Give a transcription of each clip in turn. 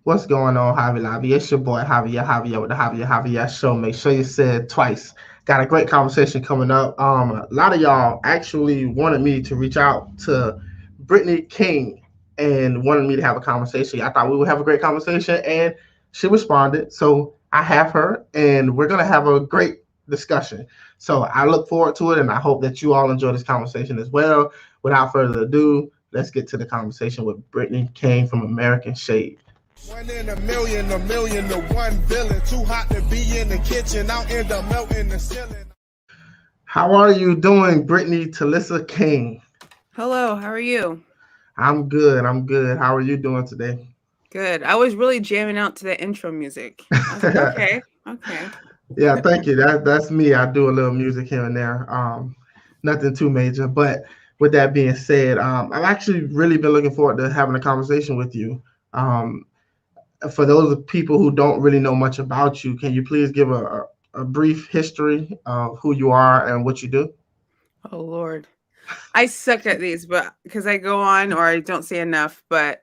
What's going on, Javier Lavi? It's your boy Javier with the Javier Show. Make sure you say it twice. Got a great conversation coming up. A lot of y'all actually wanted me to reach out to Brittany King and wanted me to have a conversation. I thought we would have a great conversation, and she responded. So I have her, and we're gonna have a great discussion. So I look forward to it, and I hope that you all enjoy this conversation as well. Without further ado, let's get to the conversation with Brittany King from American Shade. One in a million to one villain. Too hot to be in the kitchen. I'll end up melting the ceiling. How are you doing, Brittany Talissa King? Hello, how are you? I'm good. I'm good. How are you doing today? Good. I was really jamming out to the intro music. I was like, okay, okay. Yeah, thank you. That's me. I do a little music here and there. Nothing too major. But with that being said, I've actually really been looking forward to having a conversation with you. Um, for those people who don't really know much about you, can you please give a brief history of who you are and what you do? Oh Lord. I suck at these, but because I go on or I don't say enough. But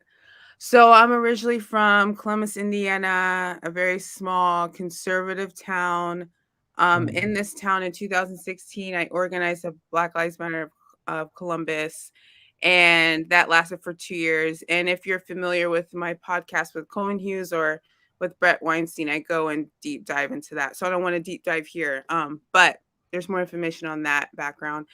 so I'm originally from Columbus, Indiana, a very small conservative town. In this town in 2016, I organized a Black Lives Matter of Columbus, and that lasted for 2 years. And if you're familiar with my podcast with Coleman Hughes or with Brett Weinstein, I go and deep dive into that. So I don't want to deep dive here, but there's more information on that background.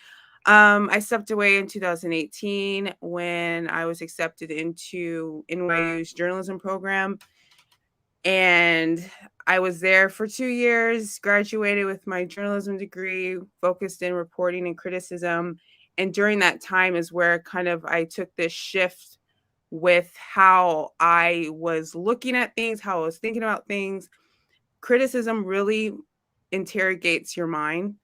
I stepped away in 2018 when I was accepted into NYU's journalism program. And I was there for 2 years, graduated with my journalism degree, focused in reporting and criticism. And during that time is where kind of I took this shift with how I was looking at things, how I was thinking about things. Criticism really interrogates your mind,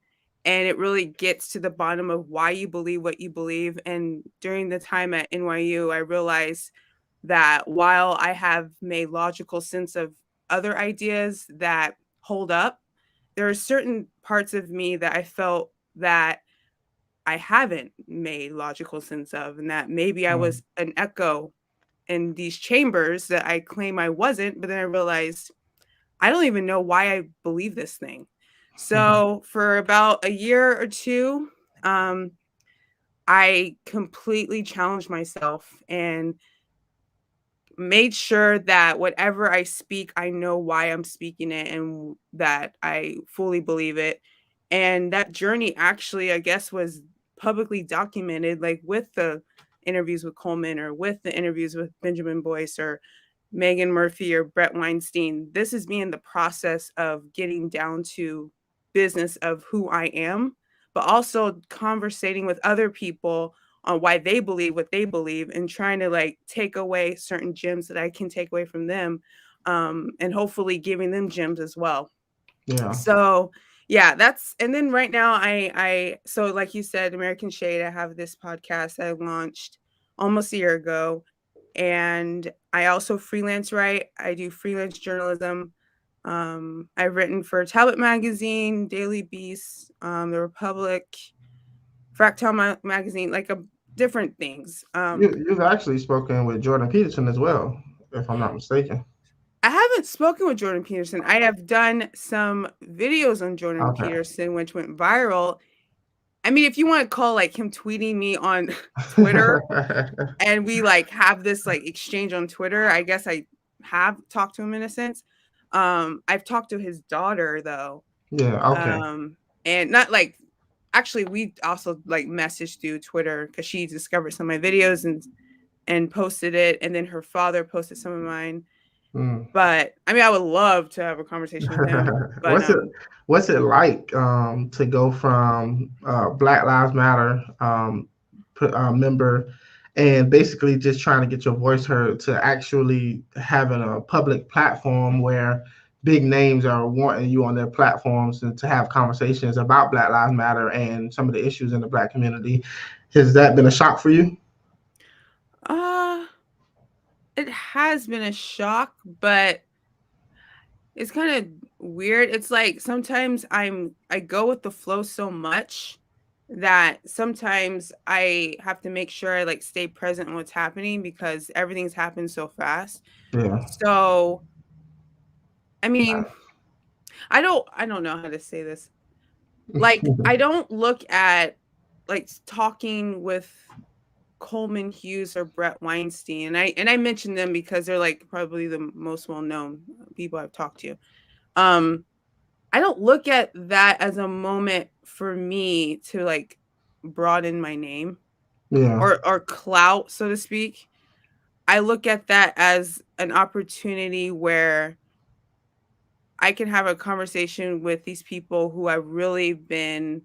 and it really gets to the bottom of why you believe what you believe. And during the time at NYU, I realized that while I have made logical sense of other ideas that hold up, there are certain parts of me that I felt that I haven't made logical sense of, and that maybe I Mm, was an echo in these chambers that I claim I wasn't. But then I realized I don't even know why I believe this thing. mhm, So for about a year or two, um, I completely challenged myself and made sure that whatever I speak, I know why I'm speaking it and that I fully believe it. And that journey actually, I guess, was publicly documented, like with the interviews with Coleman or with the interviews with Benjamin Boyce or Megan Murphy or Brett Weinstein. This is me in the process of getting down to business of who I am, but also conversating with other people on why they believe what they believe and trying to like take away certain gems that I can take away from them, and hopefully giving them gems as well. yeah. So yeah, that's and then right now I so like you said, American Shade, I have this podcast I launched almost a year ago. And I also freelance write. I do freelance journalism. I've written for Tablet Magazine, Daily Beast, The Republic, Fractal Magazine, like a different things. You've actually spoken with Jordan Peterson as well, if I'm not mistaken. I haven't spoken with Jordan Peterson. I have done some videos on Jordan Okay. Peterson, which went viral. I mean, if you want to call like him tweeting me on Twitter and we like have this like exchange on Twitter, I guess I have talked to him in a sense. I've talked to his daughter though. Yeah, okay. And not like actually we also like messaged through Twitter because she discovered some of my videos and posted it, and then her father posted some of mine. Mm. But I mean, I would love to have a conversation with him. But What's it like to go from Black Lives Matter member and basically just trying to get your voice heard to actually having a public platform where big names are wanting you on their platforms and to have conversations about Black Lives Matter and some of the issues in the Black community? Has that been a shock for you? uh it has been a shock, but it's kind of weird. It's like sometimes I go with the flow so much that sometimes I have to make sure I like stay present in what's happening because everything's happened so fast. Yeah. So, I mean, I don't know how to say this. Like, I don't look at like talking with Coleman Hughes or Brett Weinstein. And I mention them because they're like probably the most well-known people I've talked to. I don't look at that as a moment for me to like broaden my name Yeah. or clout, so to speak. I look at that as an opportunity where I can have a conversation with these people who I've really been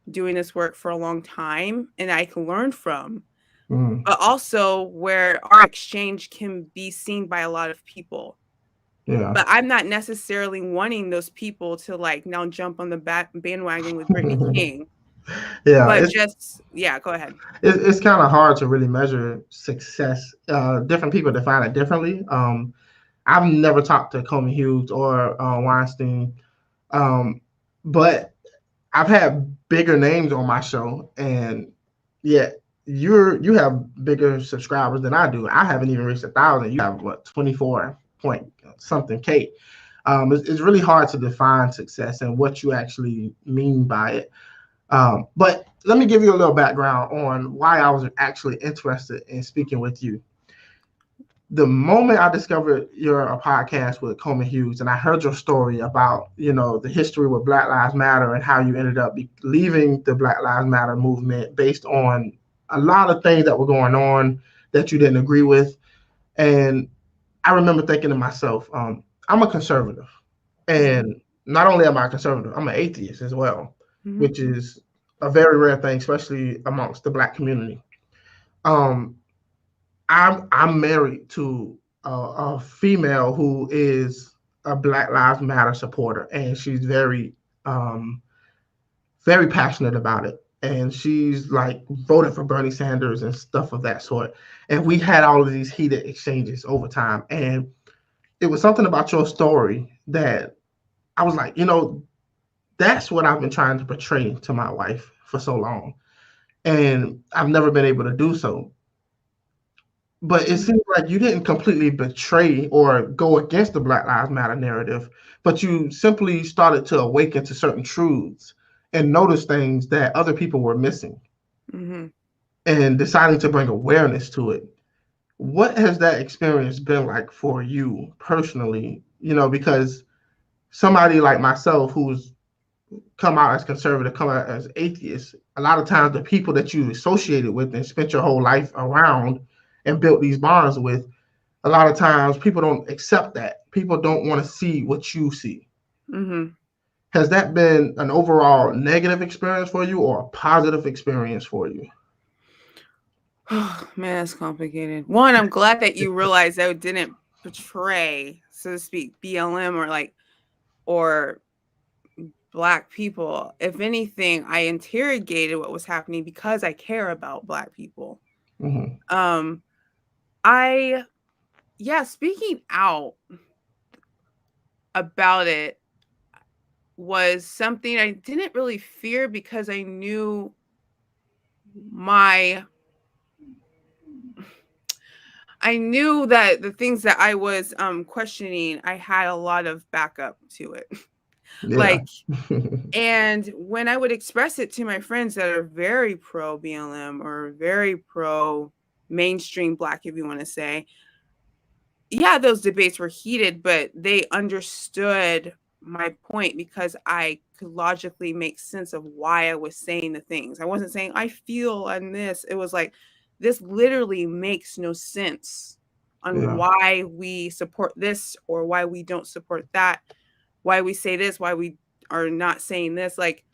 doing this work for a long time and I can learn from, Mm. but also where our exchange can be seen by a lot of people. Yeah. But I'm not necessarily wanting those people to like now jump on the bandwagon with Brittany King. Yeah. But just, yeah, go ahead. It's kind of hard to really measure success. Different people define it differently. I've never talked to Coleman Hughes or Weinstein, um, but I've had bigger names on my show, and yet you have bigger subscribers than I do. I haven't even reached 1,000. You have what 24 point something K. It's really hard to define success and what you actually mean by it. But let me give you a little background on why I was actually interested in speaking with you. The moment I discovered your podcast with Coleman Hughes, and I heard your story about the history with Black Lives Matter and how you ended up leaving the Black Lives Matter movement based on a lot of things that were going on that you didn't agree with, and I remember thinking to myself, I'm a conservative, and not only am I a conservative, I'm an atheist as well, Mm-hmm. which is a very rare thing, especially amongst the Black community. Um, I'm married to a female who is a Black Lives Matter supporter, and she's um, very passionate about it. And she's like voted for Bernie Sanders and stuff of that sort. And we had all of these heated exchanges over time. And it was something about your story that I was like, that's what I've been trying to portray to my wife for so long. And I've never been able to do so. But it seems like you didn't completely betray or go against the Black Lives Matter narrative, but you simply started to awaken to certain truths and notice things that other people were missing Mm-hmm. and deciding to bring awareness to it. What has that experience been like for you personally? Because somebody like myself who's come out as conservative, come out as atheist, a lot of times the people that you associated with and spent your whole life around and built these bonds with, a lot of times people don't accept that. People don't want to see what you see. Mm-hmm. Has that been an overall negative experience for you or a positive experience for you? Oh, man, that's complicated. One, I'm glad that you realized I didn't portray, so to speak, BLM or Black people. If anything, I interrogated what was happening because I care about Black people. Mm-hmm. Um, speaking out about it was something I didn't really fear because I knew my I knew that the things that I was questioning, I had a lot of backup to it. Yeah. Like, and when I would express it to my friends that are very pro BLM or very pro mainstream Black, if you want to say, yeah, those debates were heated, but they understood my point because I could logically make sense of why I was saying the things. I wasn't saying I feel on this. It was like, this literally makes no sense on Yeah. why we support this or why we don't support that, why we say this, why we are not saying this. Like,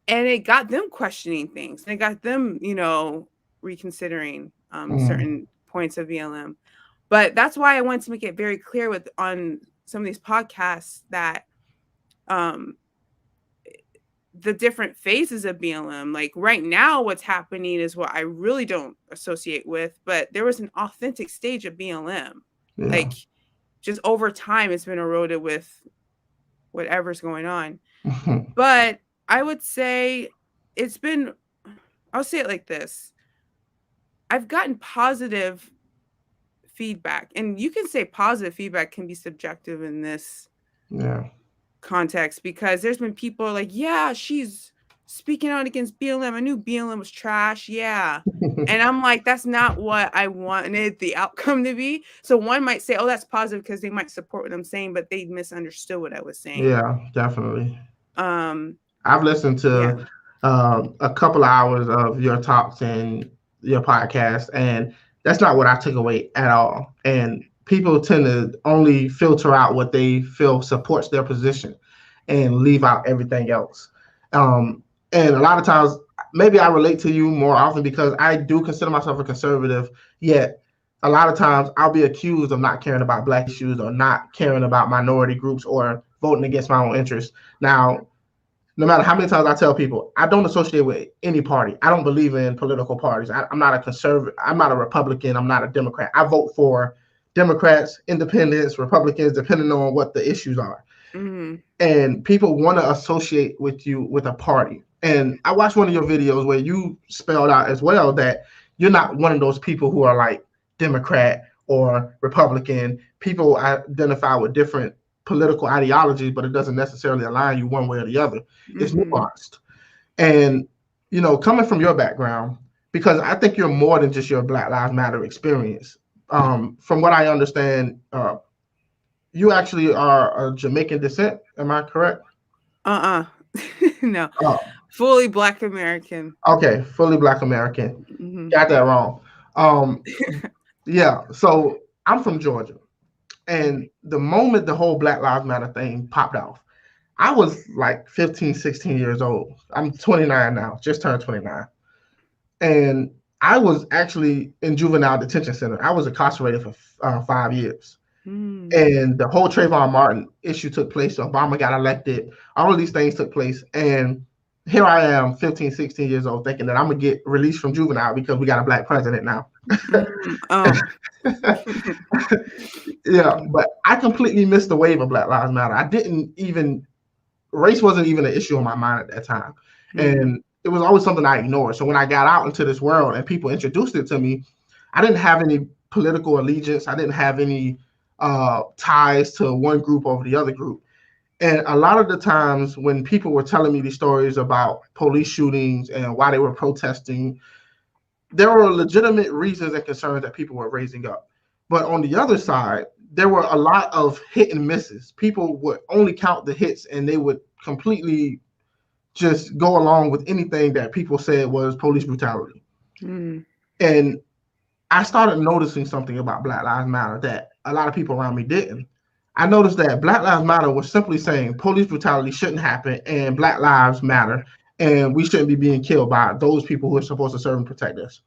and it got them questioning things. And it got them, reconsidering Mm-hmm. certain points of BLM. But that's why I wanted to make it very clear on some of these podcasts that um, the different phases of BLM, like right now, what's happening is what I really don't associate with, but there was an authentic stage of BLM. Yeah. Like, just over time, it's been eroded with whatever's going on. But I would say it's been, I'll say it like this. I've gotten positive feedback, and you can say positive feedback can be subjective in this context, because there's been people like, yeah, she's speaking out against BLM. I knew BLM was trash. Yeah. And I'm like, that's not what I wanted the outcome to be. So one might say, oh, that's positive because they might support what I'm saying, but they misunderstood what I was saying. Yeah, definitely. Um, I've listened yeah. to a couple of hours of your talks and your podcast, and that's not what I took away at all. And people tend to only filter out what they feel supports their position and leave out everything else. And a lot of times, maybe I relate to you more often because I do consider myself a conservative, yet a lot of times I'll be accused of not caring about black issues or not caring about minority groups or voting against my own interests. Now, no matter how many times I tell people, I don't associate with any party. I don't believe in political parties. I'm not a conservative. I'm not a Republican. I'm not a Democrat. I vote for Democrats, independents, Republicans, depending on what the issues are. Mm-hmm. And people want to associate with you with a party. And I watched one of your videos where you spelled out as well that you're not one of those people who are like Democrat or Republican. People identify with different political ideologies, but it doesn't necessarily align you one way or the other. It's nuanced. And, you know, coming from your background, because I think you're more than just your Black Lives Matter experience. From what I understand, you actually are a Jamaican descent. Am I correct? No. Oh. Fully Black American. Okay, fully Black American. Mm-hmm. Got that wrong. Yeah, so I'm from Georgia. And the moment the whole Black Lives Matter thing popped off, I was like 15, 16 years old. I'm 29 now, just turned 29. And I was actually in juvenile detention center. I was incarcerated for 5 years. And the whole Trayvon Martin issue took place. Obama got elected. All of these things took place. And here I am, 15, 16 years old, thinking that I'm going to get released from juvenile because we got a black president now. Yeah, but I completely missed the wave of Black Lives Matter. I didn't even, race wasn't even an issue on my mind at that time. And it was always something I ignored. So when I got out into this world and people introduced it to me, I didn't have any political allegiance. I didn't have any ties to one group over the other group. And a lot of the times when people were telling me these stories about police shootings and why they were protesting, there were legitimate reasons and concerns that people were raising up. But on the other side, there were a lot of hit and misses. People would only count the hits and they would completely just go along with anything that people said was police brutality. And I started noticing something about Black Lives Matter that a lot of people around me didn't. I noticed that Black Lives Matter was simply saying police brutality shouldn't happen and Black lives matter and we shouldn't be being killed by those people who are supposed to serve and protect us.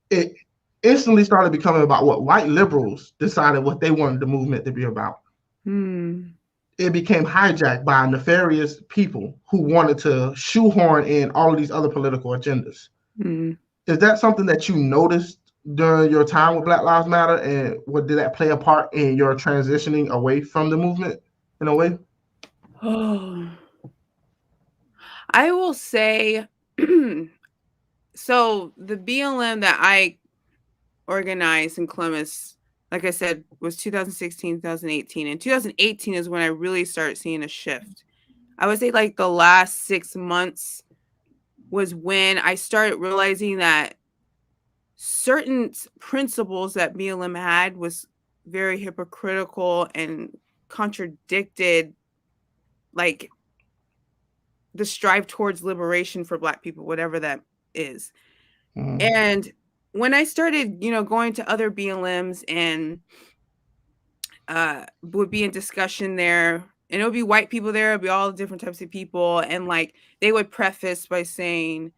It instantly started becoming about what white liberals decided what they wanted the movement to be about. It became hijacked by nefarious people who wanted to shoehorn in all of these other political agendas. Is that something that you noticed during your time with Black Lives Matter, and what did that play a part in your transitioning away from the movement in a way? I will say, so the BLM that I organized in Columbus, like I said, was 2016, 2018. And 2018 is when I really started seeing a shift. I would say like the last 6 months was when I started realizing that certain principles that BLM had was very hypocritical and contradicted, like the strive towards liberation for Black people, whatever that is. And when I started, going to other BLMs and would be in discussion there, and it would be white people there, it would be all different types of people, and like they would preface by saying,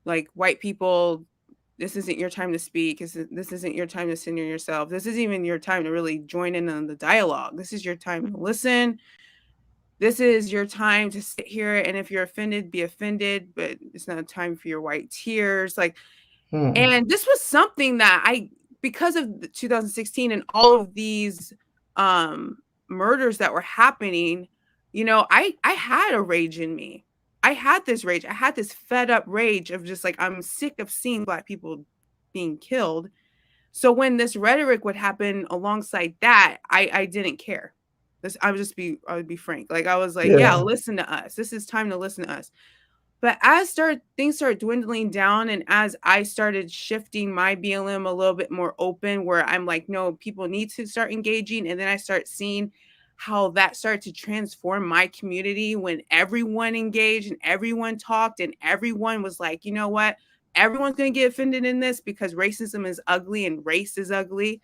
like, white people, this isn't your time to speak. This isn't your time to center yourself. This isn't even your time to really join in on the dialogue. This is your time to listen. This is your time to sit here. And if you're offended, be offended, but it's not a time for your white tears. Like, and this was something that because of the 2016 and all of these murders that were happening, I had a rage in me. I had this rage. I had this fed up rage of just like, I'm sick of seeing Black people being killed. So when this rhetoric would happen alongside that, I didn't care. I would be frank. Like I was like, yeah, listen to us. This is time to listen to us. But as things started dwindling down, and as I started shifting my BLM a little bit more open, where I'm like, no, people need to start engaging, and then I start seeing how that started to transform my community when everyone engaged and everyone talked and everyone was like, you know what? Everyone's going to get offended in this because racism is ugly and race is ugly.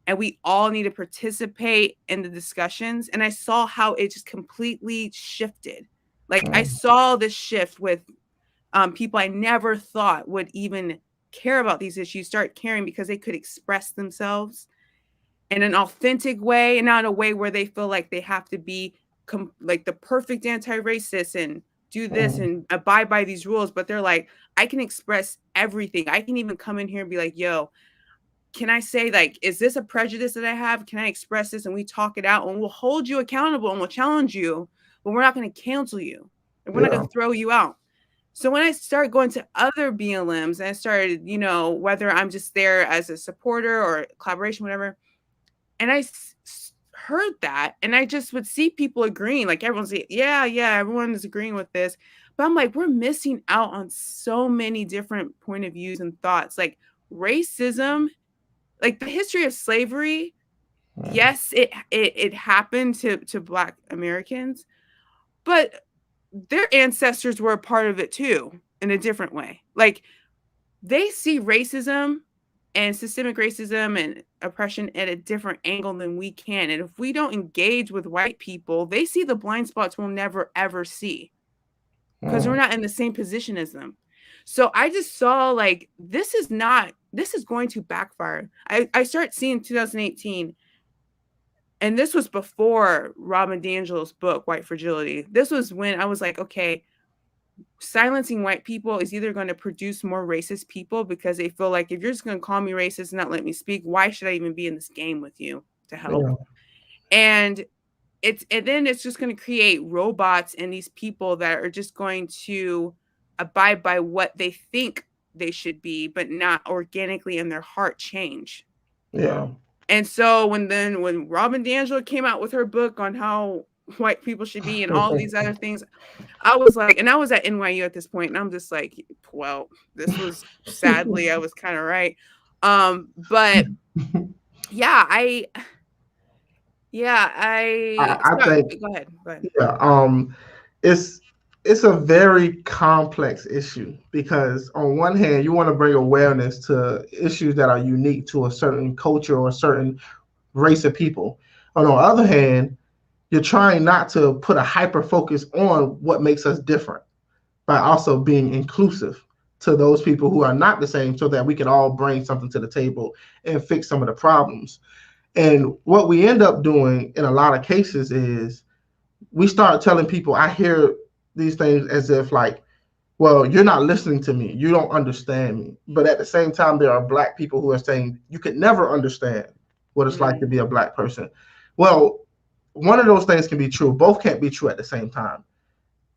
And we all need to participate in the discussions. And I saw how it just completely shifted. Like I saw this shift with people I never thought would even care about these issues start caring because they could express themselves in an authentic way and not a way where they feel like they have to be like the perfect anti-racist and do this and abide by these rules. But they're like, I can express everything. I can even come in here and be like, yo, can I say, like, is this a prejudice that I have? Can I express this? And we talk it out and we'll hold you accountable and we'll challenge you, but we're not going to cancel you and we're not going to throw you out. So when I started going to other BLMs and I started, you know, whether I'm just there as a supporter or collaboration, whatever, and I heard that and I just would see people agreeing, like everyone's like, yeah, everyone is agreeing with this. But I'm like, we're missing out on so many different point of views and thoughts. Like racism, like the history of slavery, yes, it happened to Black Americans, but their ancestors were a part of it too in a different way. Like they see racism and systemic racism and oppression at a different angle than we can. And if we don't engage with white people, they see the blind spots we'll never, ever see because we're not in the same position as them. So I just saw like, this is going to backfire. I started seeing 2018, and this was before Robin DiAngelo's book, White Fragility. This was when I was like, okay, silencing white people is either going to produce more racist people because they feel like if you're just going to call me racist and not let me speak, why should I even be in this game with you to help? And then it's just going to create robots and these people that are just going to abide by what they think they should be, but not organically in their heart change. Yeah. And so when Robin DiAngelo came out with her book on how white people should be and all these other things, I was like, and I was at NYU at this point, and I'm just like, well, this was sadly, I was kind of right. But yeah, I think, go ahead. Yeah. It's a very complex issue because on one hand, you want to bring awareness to issues that are unique to a certain culture or a certain race of people. On the other hand, you're trying not to put a hyper focus on what makes us different by also being inclusive to those people who are not the same so that we can all bring something to the table and fix some of the problems. And what we end up doing in a lot of cases is we start telling people, I hear these things as if like, well, you're not listening to me. You don't understand me. But at the same time, there are Black people who are saying you could never understand what it's like to be a Black person. Well, one of those things can be true. Both can't be true at the same time.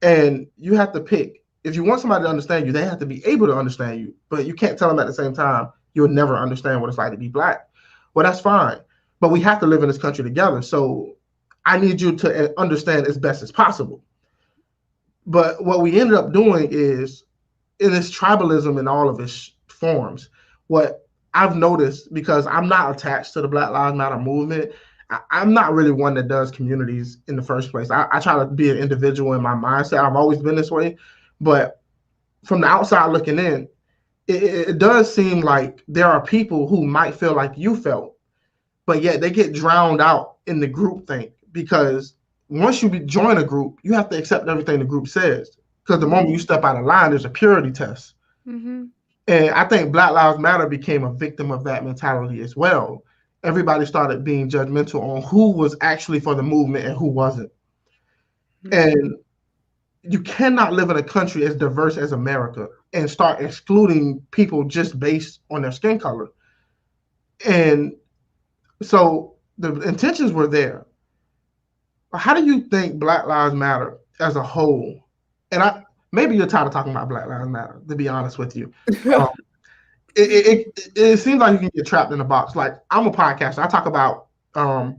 And you have to pick. If you want somebody to understand you, they have to be able to understand you. But you can't tell them at the same time, you'll never understand what it's like to be Black. Well, that's fine. But we have to live in this country together. So I need you to understand as best as possible. But what we ended up doing is, in this tribalism in all of its forms, what I've noticed, because I'm not attached to the Black Lives Matter movement, I'm not really one that does communities in the first place. I try to be an individual in my mindset. I've always been this way. But from the outside looking in, it does seem like there are people who might feel like you felt, but yet they get drowned out in the group thing because once you join a group, you have to accept everything the group says. Because the moment you step out of line, there's a purity test. And I think Black Lives Matter became a victim of that mentality as well. Everybody started being judgmental on who was actually for the movement and who wasn't. And you cannot live in a country as diverse as America and start excluding people just based on their skin color. And so the intentions were there. How do you think Black Lives Matter as a whole? And maybe you're tired of talking about Black Lives Matter, to be honest with you. Um, it seems like you can get trapped in a box. Like, I'm a podcaster. I talk about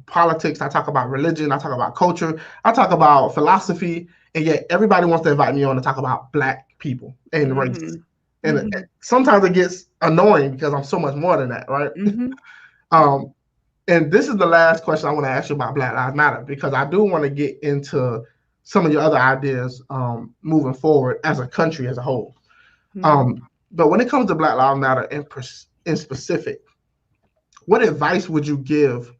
politics. I talk about religion. I talk about culture. I talk about philosophy. And yet everybody wants to invite me on to talk about Black people and race. And sometimes it gets annoying because I'm so much more than that, right? And this is the last question I want to ask you about Black Lives Matter, because I do want to get into some of your other ideas moving forward as a country as a whole. But when it comes to Black Lives Matter in specific, what advice would you give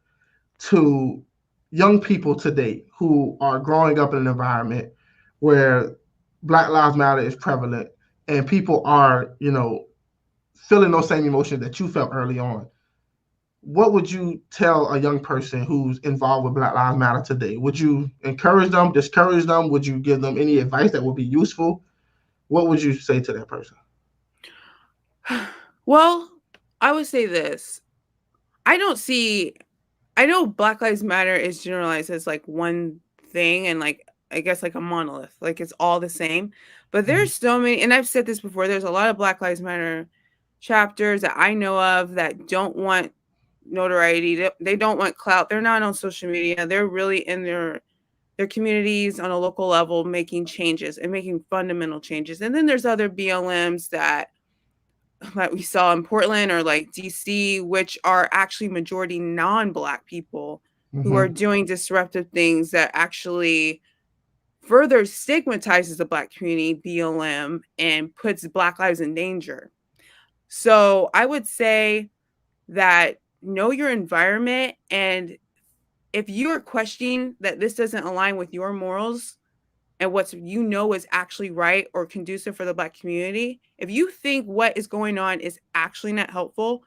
to young people today who are growing up in an environment where Black Lives Matter is prevalent and people are, you know, feeling those same emotions that you felt early on? What would you tell a young person who's involved with Black Lives Matter today? Would you encourage them, discourage them? Would you give them any advice that would be useful? What would you say to that person? Well, I would say this. I know Black Lives Matter is generalized as like one thing and like, I guess like a monolith, like it's all the same. But there's so many, and I've said this before, there's a lot of Black Lives Matter chapters that I know of that don't want notoriety. They don't want clout. They're not on social media. They're really in their communities on a local level making changes and making fundamental changes. And then there's other BLMs that we saw in Portland or like DC, which are actually majority non-Black people who are doing disruptive things that actually further stigmatizes the Black community, BLM, and puts Black lives in danger. So I would say that know your environment, and if you are questioning that this doesn't align with your morals and what's is actually right or conducive for the Black community, if you think what is going on is actually not helpful,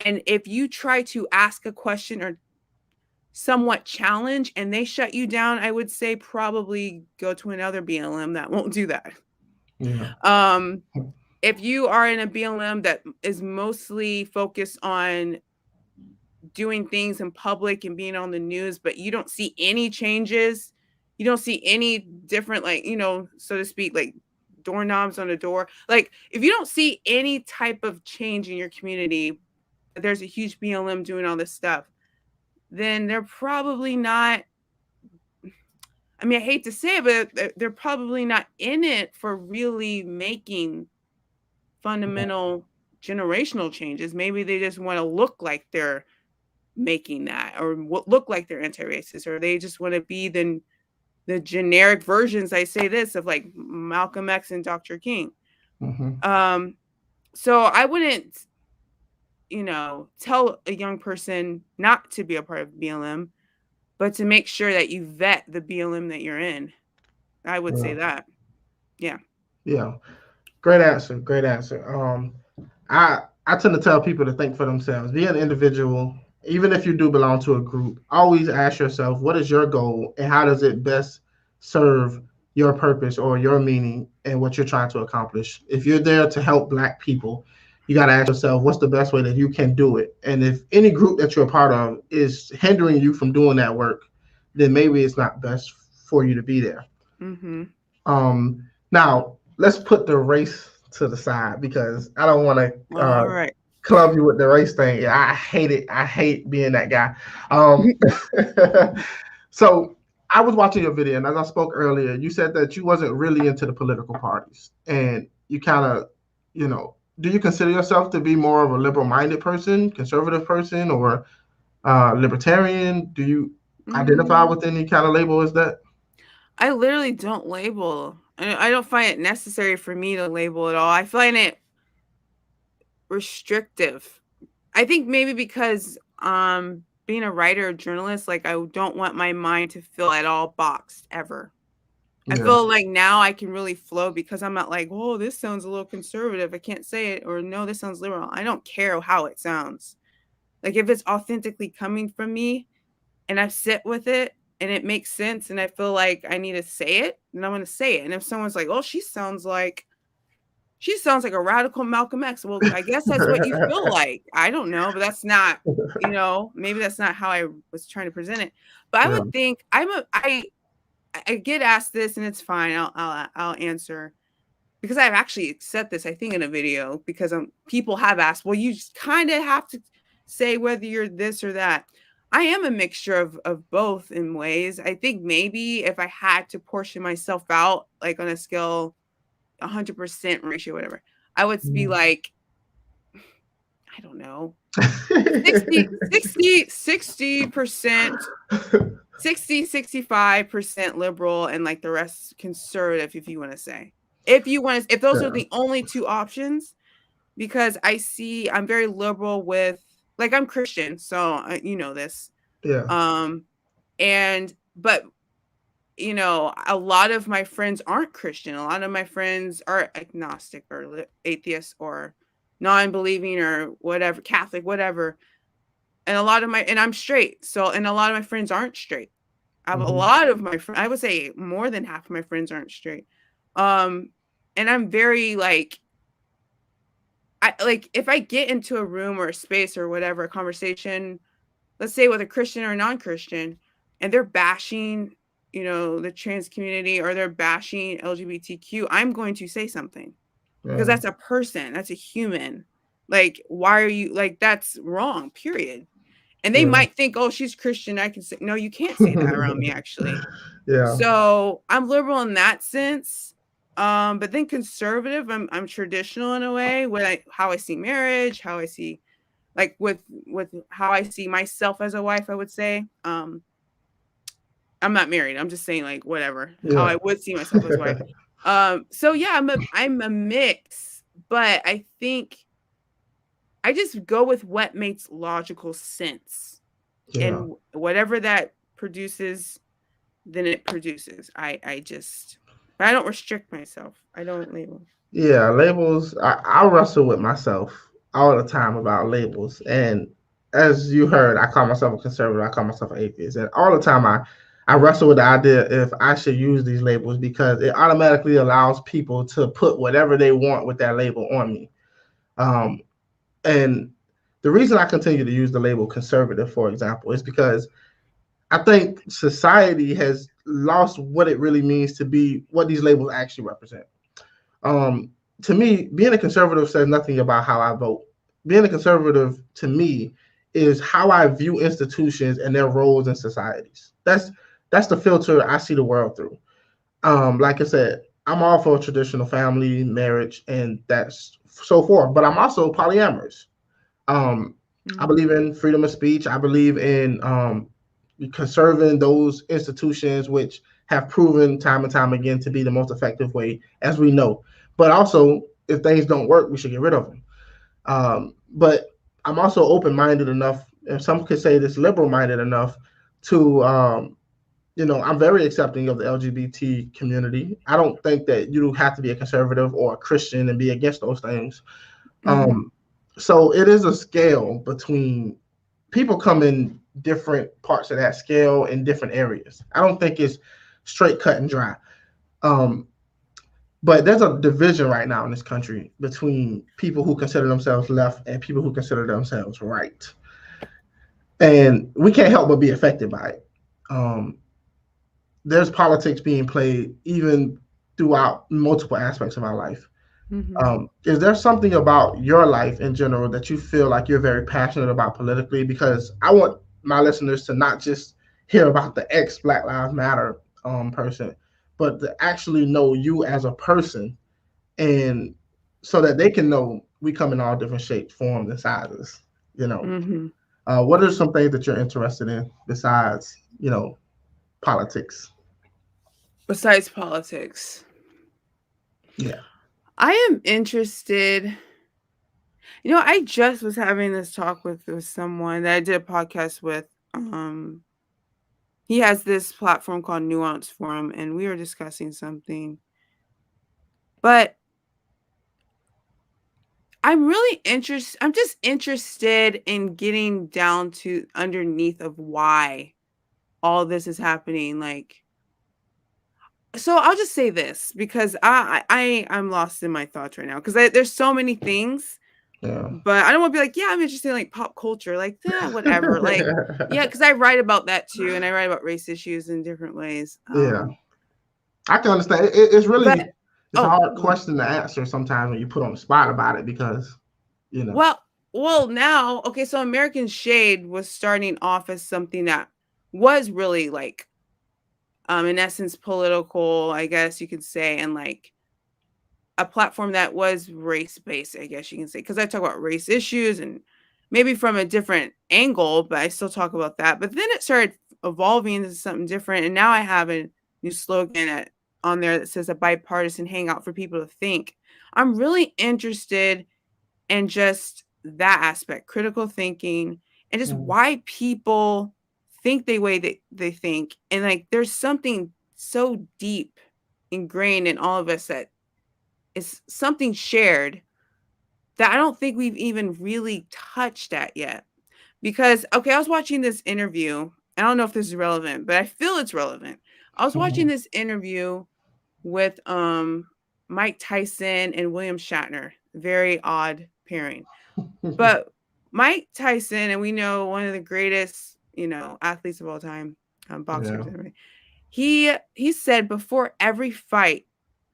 and if you try to ask a question or somewhat challenge and they shut you down, I would say probably go to another BLM that won't do that. If you are in a BLM that is mostly focused on doing things in public and being on the news, but you don't see any changes, you don't see any different, like, so to speak, like doorknobs on a door. Like, if you don't see any type of change in your community, there's a huge BLM doing all this stuff, then they're probably not, I mean, I hate to say it, but they're probably not in it for really making fundamental generational changes. Maybe they just want to look like they're making that, or look like they're anti-racist, or they just want to be the generic versions, I say this, of like Malcolm X and Dr. King. So I wouldn't, tell a young person not to be a part of BLM, but to make sure that you vet the BLM that you're in. I would say that. Yeah. Great answer. I tend to tell people to think for themselves, be an individual. Even if you do belong to a group, always ask yourself, what is your goal and how does it best serve your purpose or your meaning and what you're trying to accomplish? If you're there to help Black people, you got to ask yourself, what's the best way that you can do it? And if any group that you're a part of is hindering you from doing that work, then maybe it's not best for you to be there. Now, let's put the race to the side, because I don't want to club you with the race thing. I hate it. I hate being that guy. So I was watching your video, and as I spoke earlier, you said that you wasn't really into the political parties, and you kind of, do you consider yourself to be more of a liberal-minded person, conservative person, or libertarian? Do you identify with any kind of label as that? I literally don't label. I don't find it necessary for me to label at all. I find it restrictive. I think maybe because being a writer or journalist, like, I don't want my mind to feel at all boxed ever. I feel like now I can really flow because I'm not like, oh, this sounds a little conservative, I can't say it, or no, this sounds liberal. I don't care how it sounds. Like, if it's authentically coming from me and I sit with it and it makes sense and I feel like I need to say it, then I'm going to say it. And if someone's like, oh, she sounds like a radical Malcolm X. Well, I guess that's what you feel like. I don't know, but that's not, maybe that's not how I was trying to present it. But I would think I get asked this, and it's fine. I'll answer. because I've actually said this, I think, in a video, because people have asked, well, you just kind of have to say whether you're this or that. I am a mixture of both in ways. I think maybe if I had to portion myself out, like on a scale 100% ratio, whatever, I would be like, I don't know, 60%, 65% liberal, and like the rest conservative, if you want to say. If those are the only two options, because I'm very liberal with, like, I'm Christian, so you know this. Yeah. But you know, a lot of my friends aren't Christian. A lot of my friends are agnostic or atheist or non-believing or whatever, Catholic, whatever. And I'm straight. So, and a lot of my friends aren't straight. I have a lot of my friends, I would say more than half of my friends aren't straight. And I'm very if I get into a room or a space or whatever, a conversation, let's say with a Christian or a non-Christian, and they're bashing, you know, the trans community, or they're bashing LGBTQ, I'm going to say something, because that's a person, that's a human. Like, why are you, like, that's wrong, period. And they might think, oh, she's Christian, I can say, no, you can't say that around me, actually. So I'm liberal in that sense. But then conservative, I'm traditional in a way, how I see marriage, how I see, like, with how I see myself as a wife, I would say. I'm not married. I'm just saying, like, whatever, how I would see myself as a wife. So yeah, I'm a mix, but I think I just go with what makes logical sense. And whatever that produces, then it produces. But I don't restrict myself. I don't label. Yeah, labels. I wrestle with myself all the time about labels. And as you heard, I call myself a conservative. I call myself an atheist. And all the time I wrestle with the idea if I should use these labels, because it automatically allows people to put whatever they want with that label on me. And the reason I continue to use the label conservative, for example, is because I think society has lost what it really means to be what these labels actually represent. To me, being a conservative says nothing about how I vote. Being a conservative, to me, is how I view institutions and their roles in societies. That's the filter I see the world through. Like I said, I'm all for traditional family, marriage, and that's so forth. But I'm also polyamorous. I believe in freedom of speech. I believe in conserving those institutions which have proven time and time again to be the most effective way, as we know. But also, if things don't work, we should get rid of them. But I'm also open-minded enough, and some could say this, liberal-minded enough to, I'm very accepting of the LGBT community. I don't think that you have to be a conservative or a Christian and be against those things. So it is a scale between people come in different parts of that scale in different areas. I don't think it's straight cut and dry. But there's a division right now in this country between people who consider themselves left and people who consider themselves right. And we can't help but be affected by it. There's politics being played even throughout multiple aspects of our life. Is there something about your life in general that you feel like you're very passionate about politically? Because I want my listeners to not just hear about the ex Black Lives Matter person, but to actually know you as a person, and so that they can know we come in all different shapes, forms, and sizes. What are some things that you're interested in besides, politics? Besides politics, yeah. I am interested. I just was having this talk with someone that I did a podcast with. He has this platform called Nuance Forum, and we were discussing something. But I'm really interested. I'm just interested in getting down to underneath of why all this is happening. So I'll just say this, because I'm lost in my thoughts right now, because there's so many things. Yeah. But I don't want to be like, yeah, I'm interested in like pop culture, like whatever. Like, yeah, because I write about that too, and I write about race issues in different ways. Yeah, I can understand. It's really it's a hard question to answer sometimes when you put on the spot about it because, you know. Well, now, okay, so American Shade was starting off as something that was really like, in essence, political, I guess you could say, and like a platform that was race-based, I guess you can say, because I talk about race issues and maybe from a different angle, but I still talk about that. But then it started evolving into something different, and now I have a new slogan on there that says a bipartisan hangout for people to think. I'm really interested in just that aspect, critical thinking, and just why people think the way they think. And like there's something so deep ingrained in all of us that is something shared that I don't think we've even really touched at yet. Because, okay, I was watching this interview. I don't know if this is relevant, but I feel it's relevant. I was watching this interview with Mike Tyson and William Shatner. Very odd pairing. But Mike Tyson, and we know one of the greatest, athletes of all time, boxers. Yeah. He said before every fight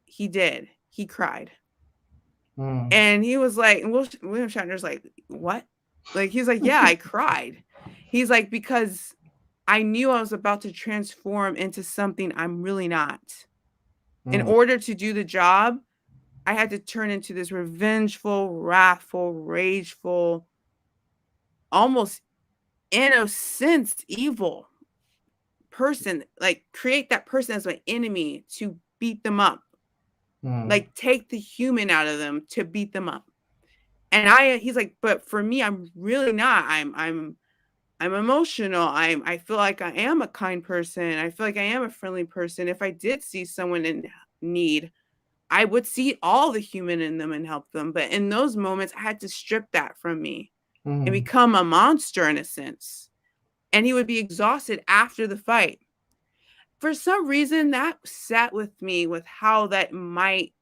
he cried. And he was like, and William Shatner's like, what? Like, he's like, yeah, I cried. He's like, because I knew I was about to transform into something I'm really not. In order to do the job, I had to turn into this revengeful, wrathful, rageful, almost in a sense, evil person. Like, create that person as my enemy to beat them up. Like, take the human out of them to beat them up. And he's like, but for me, I'm really not. I'm emotional. I feel like I am a kind person. I feel like I am a friendly person. If I did see someone in need, I would see all the human in them and help them. But in those moments, I had to strip that from me and become a monster in a sense. And he would be exhausted after the fight. For some reason, that sat with me with how that might,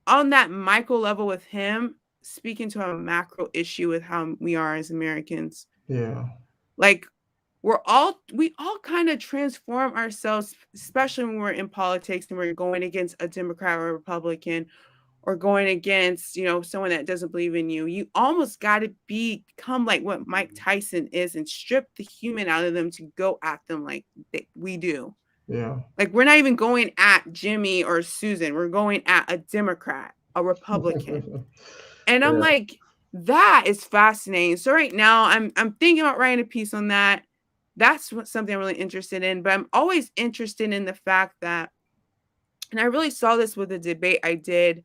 on that micro level with him, speaking to a macro issue with how we are as Americans. Yeah. Like we all kind of transform ourselves, especially when we're in politics and we're going against a Democrat or a Republican or going against, someone that doesn't believe in you. You almost got to become like what Mike Tyson is and strip the human out of them to go at them like we do. Yeah. Like we're not even going at Jimmy or Susan. We're going at a Democrat, a Republican. And I'm like, that is fascinating. So right now I'm thinking about writing a piece on that. That's something I'm really interested in. But I'm always interested in the fact that, and I really saw this with the debate I did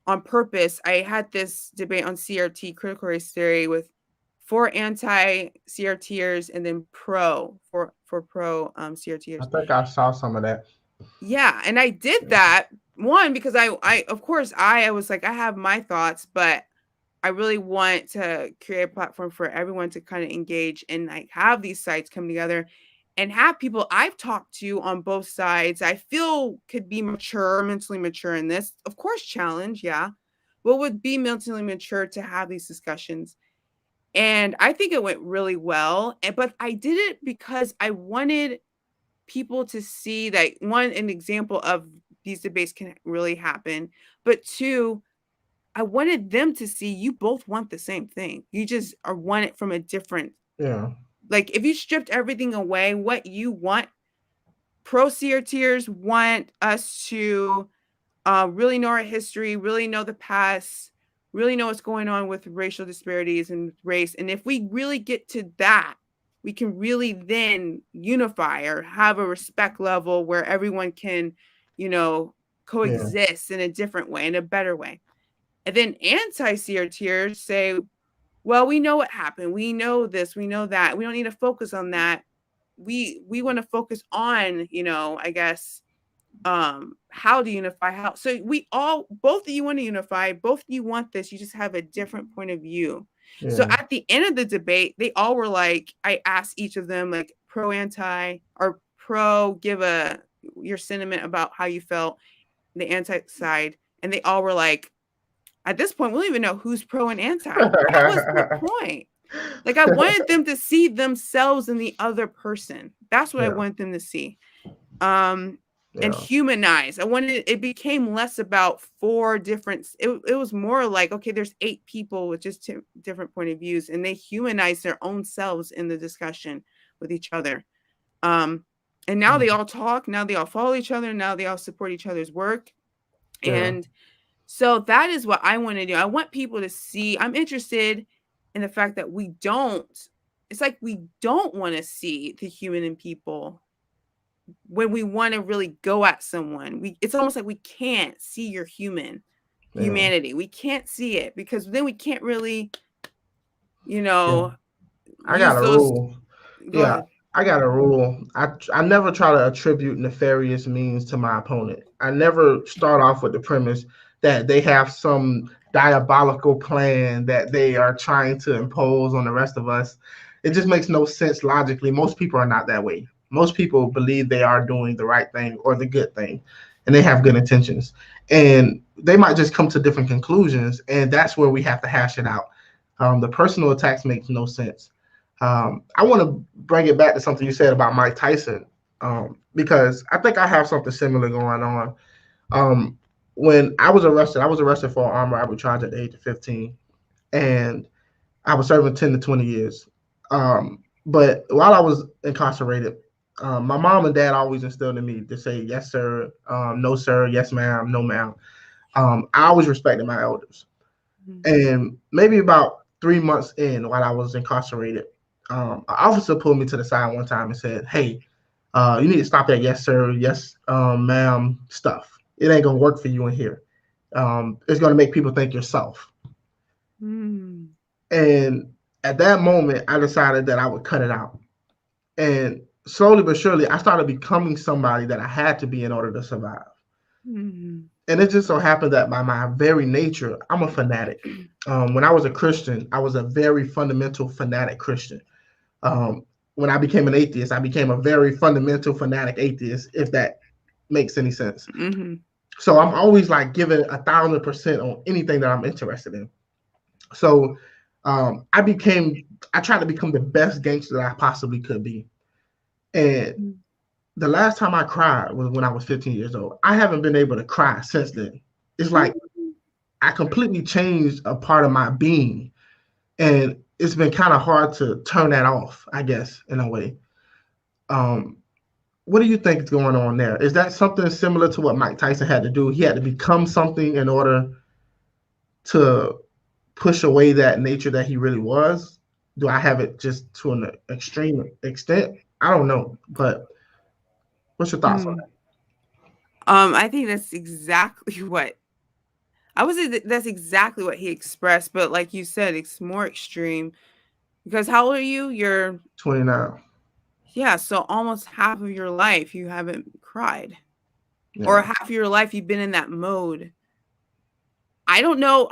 on purpose. I had this debate on CRT, critical race theory, with 4 anti-CRTers and then pro CRTers. I think I saw some of that. Yeah, and I did that one because I of course I was like, I have my thoughts, but I really want to create a platform for everyone to kind of engage and like have these sites come together and have people I've talked to on both sides I feel could be mentally mature in this. Of course, challenge, yeah, but would be mentally mature to have these discussions. And I think it went really well. But I did it because I wanted people to see that, one, an example of these debates can really happen, but 2, I wanted them to see you both want the same thing. You just are want it from a different. Yeah. Like if you stripped everything away, what you want, pro CRTers want us to really know our history, really know the past, really know what's going on with racial disparities and race. And if we really get to that, we can really then unify or have a respect level where everyone can, coexist in a different way, in a better way. And then anti-CRTers say, well, we know what happened. We know this, we know that. We don't need to focus on that. We want to focus on, I guess, how to unify, how. So both of you want to unify, both of you want this. You just have a different point of view. Yeah. So at the end of the debate, they all were like, I asked each of them like pro, anti, or pro, give your sentiment about how you felt, the anti side. And they all were like, at this point, we don't even know who's pro and anti. That was the point. Like I wanted them to see themselves in the other person. That's what I wanted them to see. and humanize. I wanted it became less about four different. It was more like, okay, there's 8 people with just different point of views, and they humanize their own selves in the discussion with each other. And now they all talk. Now they all follow each other. Now they all support each other's work. And so that is what I want to do. I want people to see. I'm interested in the fact that it's like we don't want to see the human in people when we want to really go at someone. It's almost like we can't see your humanity. We can't see it because then we can't really, I got a rule. Go ahead. I got a rule. I never try to attribute nefarious means to my opponent. I never start off with the premise that they have some diabolical plan that they are trying to impose on the rest of us. It just makes no sense logically. Most people are not that way. Most people believe they are doing the right thing or the good thing, and they have good intentions. And they might just come to different conclusions, and that's where we have to hash it out. The personal attacks makes no sense. I want to bring it back to something you said about Mike Tyson, because I think I have something similar going on. When I was arrested for an armed robbery charge at the age of 15, and I was serving 10 to 20 years. But while I was incarcerated, my mom and dad always instilled in me to say, yes, sir, no, sir, yes, ma'am, no, ma'am. I always respected my elders. And maybe about 3 months in, while I was incarcerated, an officer pulled me to the side one time and said, hey, you need to stop that yes, sir, yes, ma'am stuff. It ain't going to work for you in here. It's going to make people think you're soft. And at that moment, I decided that I would cut it out. And slowly but surely, I started becoming somebody that I had to be in order to survive. And it just so happened that by my very nature, I'm a fanatic. When I was a Christian, I was a very fundamental fanatic Christian. When I became an atheist, I became a very fundamental fanatic atheist, if that makes any sense. So I'm always like giving 1,000% on anything that I'm interested in. So I tried to become the best gangster that I possibly could be. And the last time I cried was when I was 15 years old. I haven't been able to cry since then. It's like I completely changed a part of my being. And it's been kind of hard to turn that off, I guess, in a way. What do you think is going on there? Is that something similar to what Mike Tyson had to do? He had to become something in order to push away that nature that he really was? Do I have it just to an extreme extent? I don't know, but what's your thoughts on that? I think that's exactly what that's exactly what he expressed, but like you said, it's more extreme. Because how old are you? You're 29. Yeah, so almost half of your life you haven't cried. Or half of your life you've been in that mode. I don't know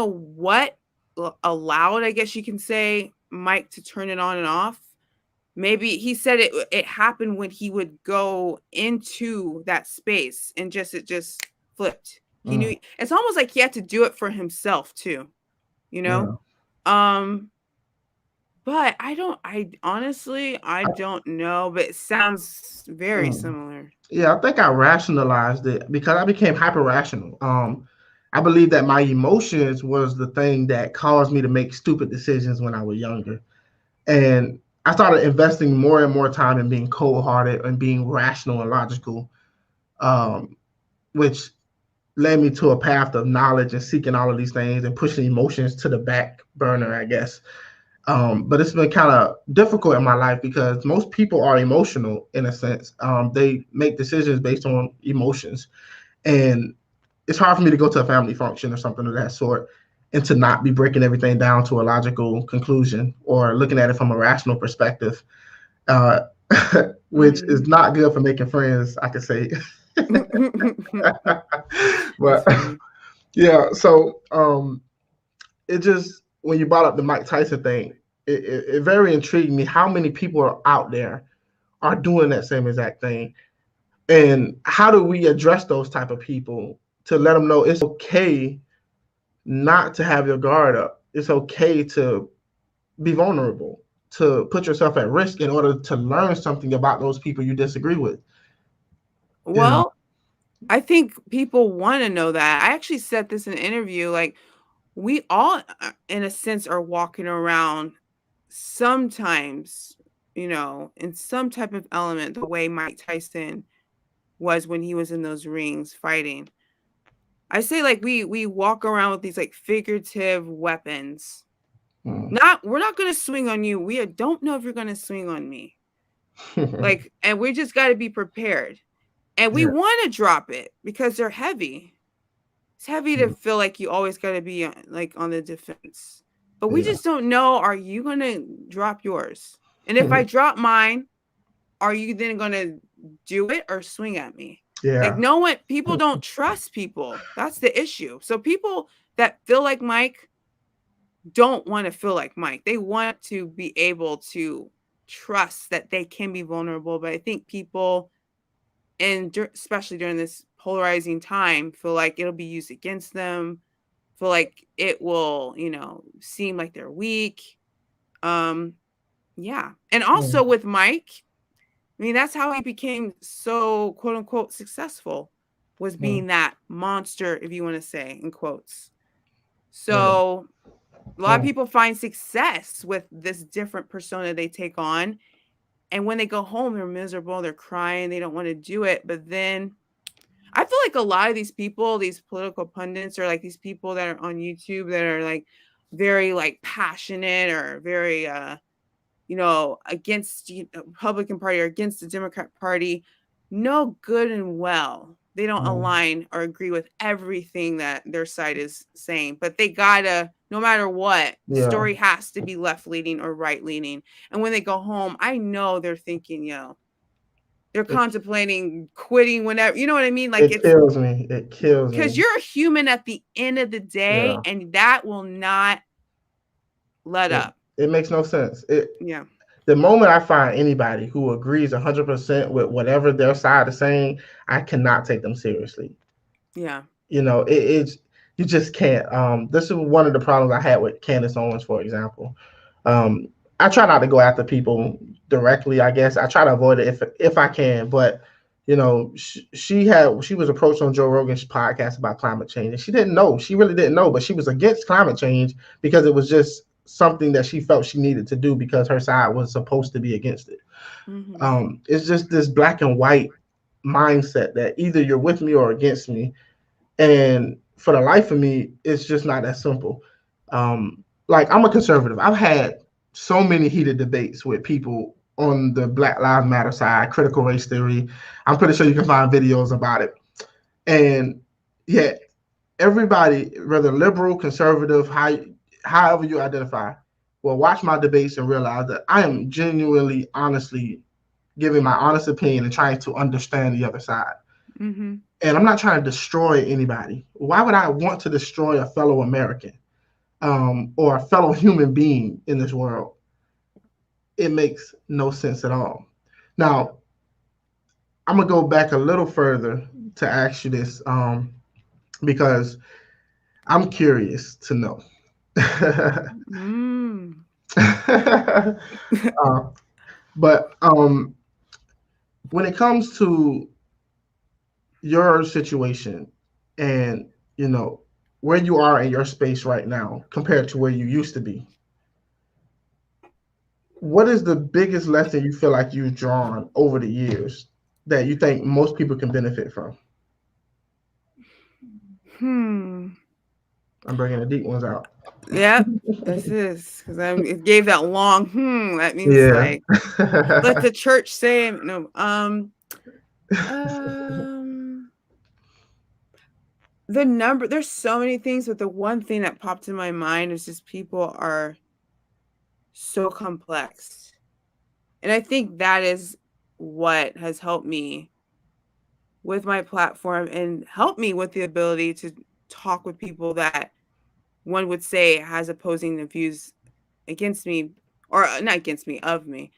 what allowed, I guess you can say, Mike to turn it on and off. Maybe he said it happened when he would go into that space and it just flipped. He knew it's almost like he had to do it for himself too, But I honestly don't know, but it sounds very similar. Yeah, I think I rationalized it because I became hyper rational. I believe that my emotions was the thing that caused me to make stupid decisions when I was younger. And I started investing more and more time in being cold-hearted and being rational and logical, which led me to a path of knowledge and seeking all of these things and pushing emotions to the back burner, I guess. But it's been kind of difficult in my life because most people are emotional in a sense. They make decisions based on emotions. And it's hard for me to go to a family function or something of that sort and to not be breaking everything down to a logical conclusion or looking at it from a rational perspective, which is not good for making friends, I could say. But yeah, so it just, when you brought up the Mike Tyson thing, it very intrigued me how many people are out there are doing that same exact thing. And how do we address those type of people to let them know it's okay not to have your guard up? It's okay to be vulnerable, to put yourself at risk in order to learn something about those people you disagree with. You know. Well, I think people want to know that. I actually said this in an interview. Like, we all, in a sense, are walking around sometimes, in some type of element, the way Mike Tyson was when he was in those rings fighting. I say, like, we walk around with these, like, figurative weapons. We're not going to swing on you. We don't know if you're going to swing on me. Like, and we just got to be prepared. And we want to drop it because they're heavy. It's heavy to feel like you always got to be like on the defense. But we just don't know, are you going to drop yours? And if I drop mine, are you then going to do it or swing at me? Like, no one, people don't trust people. That's the issue. So people that feel like Mike don't want to feel like Mike. They want to be able to trust that they can be vulnerable. But I think people, and especially during this polarizing time, feel like it'll be used against them, feel like it will, seem like they're weak. Yeah. And also with Mike, I mean, that's how he became so quote unquote successful, was being that monster, if you want to say, in quotes. So a lot of people find success with this different persona they take on. And when they go home, they're miserable, they're crying, they don't want to do it. But then I feel like a lot of these people, these political pundits, or like these people that are on YouTube that are like very like passionate or very, against the Republican Party or against the Democrat Party, know good and well they don't align or agree with everything that their side is saying, but they gotta, no matter what, story has to be left leaning or right leaning. And when they go home, I know they're thinking, they're contemplating quitting whenever, you know what I mean? Like, it kills me. It kills me. Because you're a human at the end of the day, and that will not let up. It makes no sense. The moment I find anybody who agrees 100% with whatever their side is saying, I cannot take them seriously. Yeah. It's you just can't. This is one of the problems I had with Candace Owens, for example. I try not to go after people directly. I guess I try to avoid it if I can. But she was approached on Joe Rogan's podcast about climate change, and she didn't know. She really didn't know, but she was against climate change because it was just something that she felt she needed to do because her side was supposed to be against it. It's just this black and white mindset that either you're with me or against me. And for the life of me, it's just not that simple. Like, I'm a conservative. I've had so many heated debates with people on the Black Lives Matter side, critical race theory. I'm pretty sure you can find videos about it. And yet, everybody, whether liberal, conservative, however you identify, will watch my debates and realize that I am genuinely, honestly giving my honest opinion and trying to understand the other side. And I'm not trying to destroy anybody. Why would I want to destroy a fellow American or a fellow human being in this world? It makes no sense at all. Now, I'm going to go back a little further to ask you this because I'm curious to know. But when it comes to your situation and where you are in your space right now compared to where you used to be, what is the biggest lesson you feel like you've drawn over the years that you think most people can benefit from? I'm bringing the deep ones out. Yep, this is because it gave that long. That means like, let the church say no. The number. There's so many things, but the one thing that popped in my mind is just people are so complex, and I think that is what has helped me with my platform and helped me with the ability to talk with people that one would say has opposing views against me, or not against me, of me.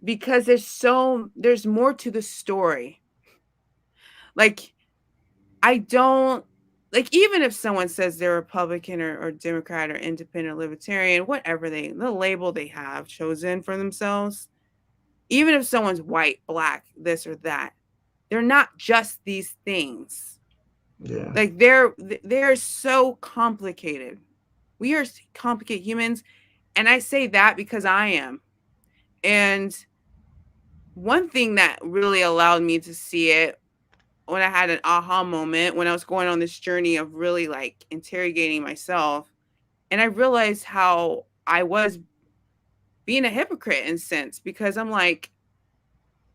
Because there's more to the story. Like, I don't, like, even if someone says they're Republican or Democrat or independent or libertarian, whatever the label they have chosen for themselves, even if someone's white, black, this or that, they're not just these things. Yeah. Like they're so complicated. We are complicated humans, and I say that because I am. And one thing that really allowed me to see it when I had an aha moment, when I was going on this journey of really like interrogating myself, and I realized how I was being a hypocrite in a sense, because I'm like,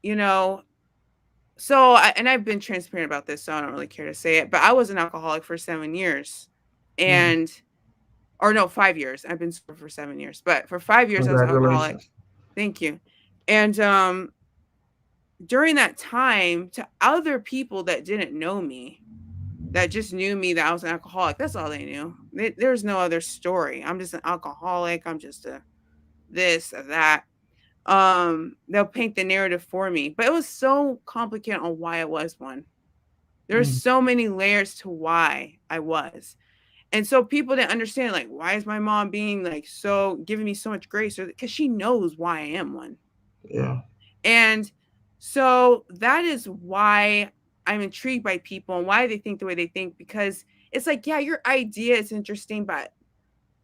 you know, and I've been transparent about this, so I don't really care to say it, but I was an alcoholic for 7 years. Mm. And or no, 5 years. I've been sober for 7 years, but for 5 years I was an alcoholic. Congratulations. Thank you. And during that time, to other people that didn't know me, that just knew me that I was an alcoholic, that's all they knew. There's no other story. I'm just an alcoholic. I'm just a this or that. They'll paint the narrative for me, but it was so complicated on why I was one. There's Mm. so many layers to why I was. And so people didn't understand, like, why is my mom being like so giving me so much grace? Or because she knows why I am one. Yeah. And so that is why I'm intrigued by people and why they think the way they think, because it's like, yeah, your idea is interesting, but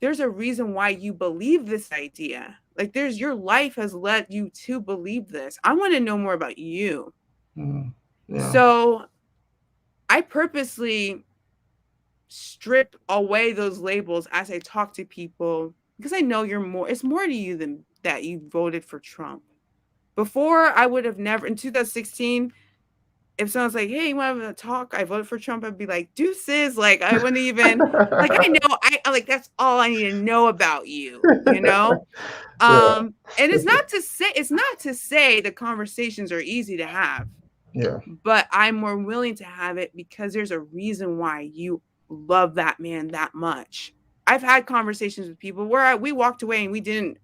there's a reason why you believe this idea. Like your life has led you to believe this. I want to know more about you. Mm. Yeah. So I purposely strip away those labels as I talk to people, because I know it's more to you than that you voted for Trump. Before, I would have never, in 2016, if someone's like, hey, you want to talk? I voted for Trump. I'd be like, deuces. Like, I wouldn't even, like, I know, I like, that's all I need to know about you, you know? Yeah. And it's not to say the conversations are easy to have. Yeah. But I'm more willing to have it because there's a reason why you love that man that much. I've had conversations with people where we walked away and we didn't,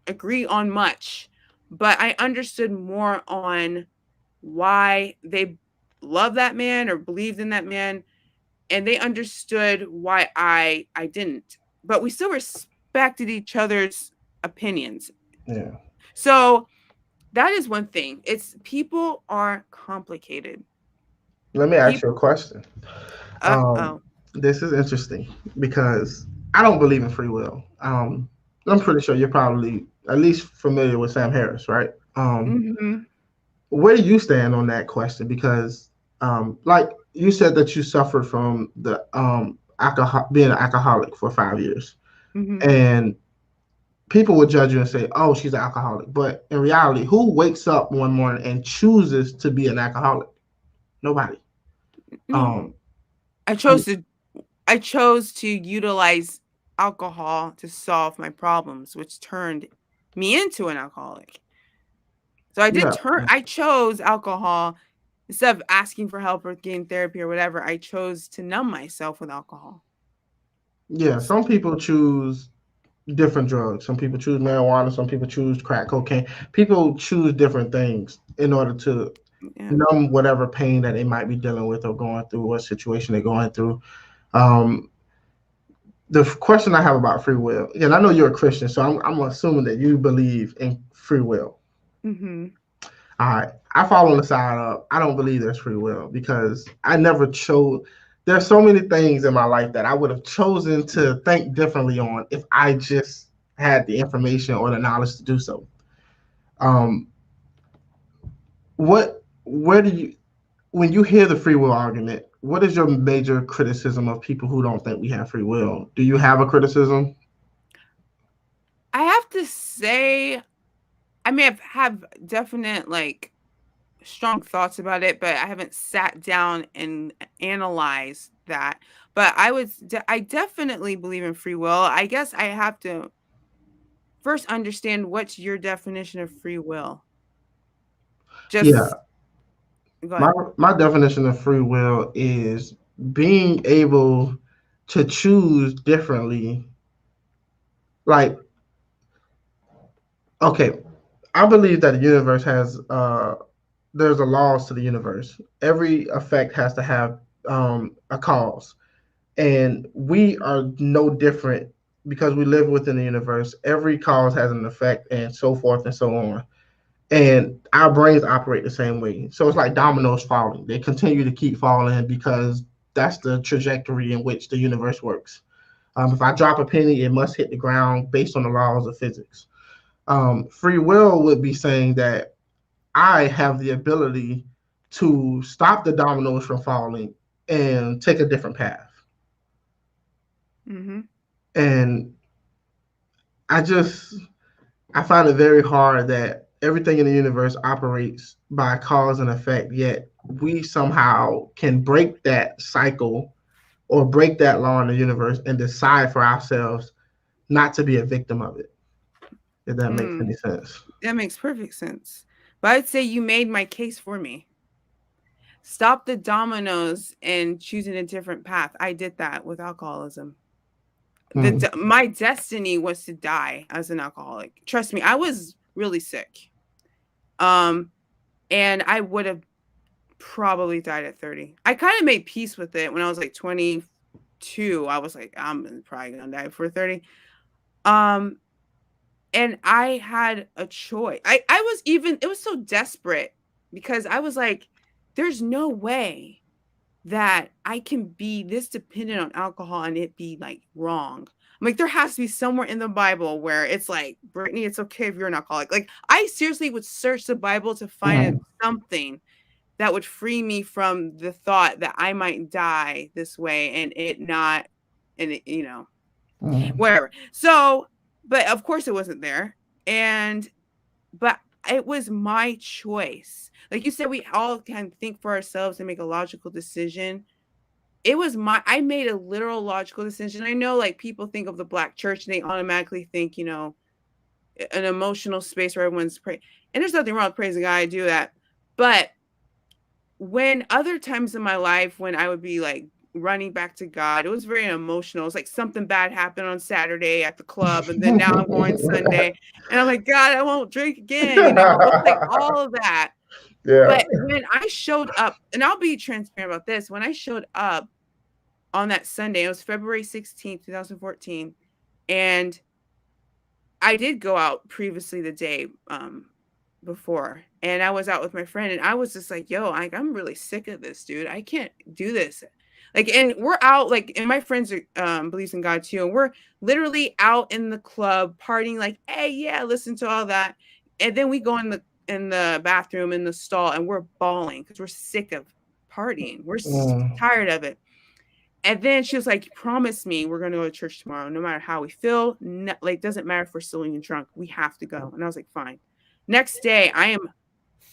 agree on much, but I understood more on why they love that man or believed in that man, and they understood why I didn't. But we still respected each other's opinions. Yeah. So that is one thing. It's people are complicated. Let me ask you a question. Oh. This is interesting because I don't believe in free will. I'm pretty sure you're probably at least familiar with Sam Harris, right? Mm-hmm. Where do you stand on that question? Because, like you said that you suffered from the being an alcoholic for 5 years, Mm-hmm. and people would judge you and say, "Oh, she's an alcoholic." But in reality, who wakes up one morning and chooses to be an alcoholic? Nobody. No. Um, I chose to utilize alcohol to solve my problems, which turned me into an alcoholic. So yeah, I chose alcohol instead of asking for help or getting therapy or whatever. I chose to numb myself with alcohol. yeah. Some people choose different drugs. Some people choose marijuana. Some people choose crack cocaine. People choose different things in order to Yeah. numb whatever pain that they might be dealing with or going through, what situation they're going through. Um, the question I have about free will, and I know you're a Christian, so I'm assuming that you believe in free will. Mm-hmm. All right, I fall on the side of I don't believe there's free will because I never chose. There's so many things in my life that I would have chosen to think differently on if I just had the information or the knowledge to do so. Um, where do you, when you hear the free will argument, what is your major criticism of people who don't think we have free will? Do you have a criticism? I have to say, I may have definite strong thoughts about it, but I haven't sat down and analyzed that. But I definitely believe in free will. I guess I have to first understand what's your definition of free will. Yeah, Just go my ahead. my definition of free will is being able to choose differently. Like, okay, I believe that the universe has there's a laws to the universe. Every effect has to have a cause, and we are no different because we live within the universe, every cause has an effect, and so forth and so on. And our brains operate the same way. So it's like dominoes falling. They continue to keep falling because that's the trajectory in which the universe works. If I drop a penny, it must hit the ground based on the laws of physics. Free will would be saying that I have the ability to stop the dominoes from falling and take a different path. Mm-hmm. And I just I find it very hard that everything in the universe operates by cause and effect, yet we somehow can break that cycle or break that law in the universe and decide for ourselves not to be a victim of it. If that makes any sense. That makes perfect sense. But I'd say you made my case for me. Stop the dominoes and choosing a different path. I did that with alcoholism. My destiny was to die as an alcoholic. Trust me, I was really sick. And I would have probably died at 30. I kind of made peace with it when I was like 22. I was like, I'm probably gonna die before 30. And I had a choice. I was even, it was so desperate because I was like, there's no way that I can be this dependent on alcohol and it be like wrong. I'm like, there has to be somewhere in the Bible where it's like, Brittany, it's okay if you're an alcoholic. Like, I seriously would search the Bible to find something that would free me from the thought that I might die this way and it not, and it, you know, whatever. So, but of course it wasn't there. But it was my choice. Like you said, we all can think for ourselves and make a logical decision. I made a literal logical decision. I know like people think of the Black church and they automatically think, you know, an emotional space where everyone's praying. And there's nothing wrong with praising God. I do that. But when other times in my life, when I would be like running back to God, it was very emotional. It's like something bad happened on Saturday at the club, and then now I'm going Sunday, and I'm like, God, I won't drink again. You know, it was like all of that. Yeah. But when I showed up, and I'll be transparent about this, when I showed up on that Sunday, it was February 16th, 2014, and I did go out previously the day before, and I was out with my friend, and I was just like, yo, I'm really sick of this, dude. I can't do this. Like, and we're out, like, and my friends are believes in God too, and we're literally out in the club partying, like, hey, yeah, listen to all that. And then we go in the bathroom in the stall and we're bawling because we're sick of partying. We're tired of it. And then she was like, promise me we're going to go to church tomorrow, no matter how we feel. No, like, doesn't matter if we're still even drunk. We have to go. And I was like, fine. Next day, I am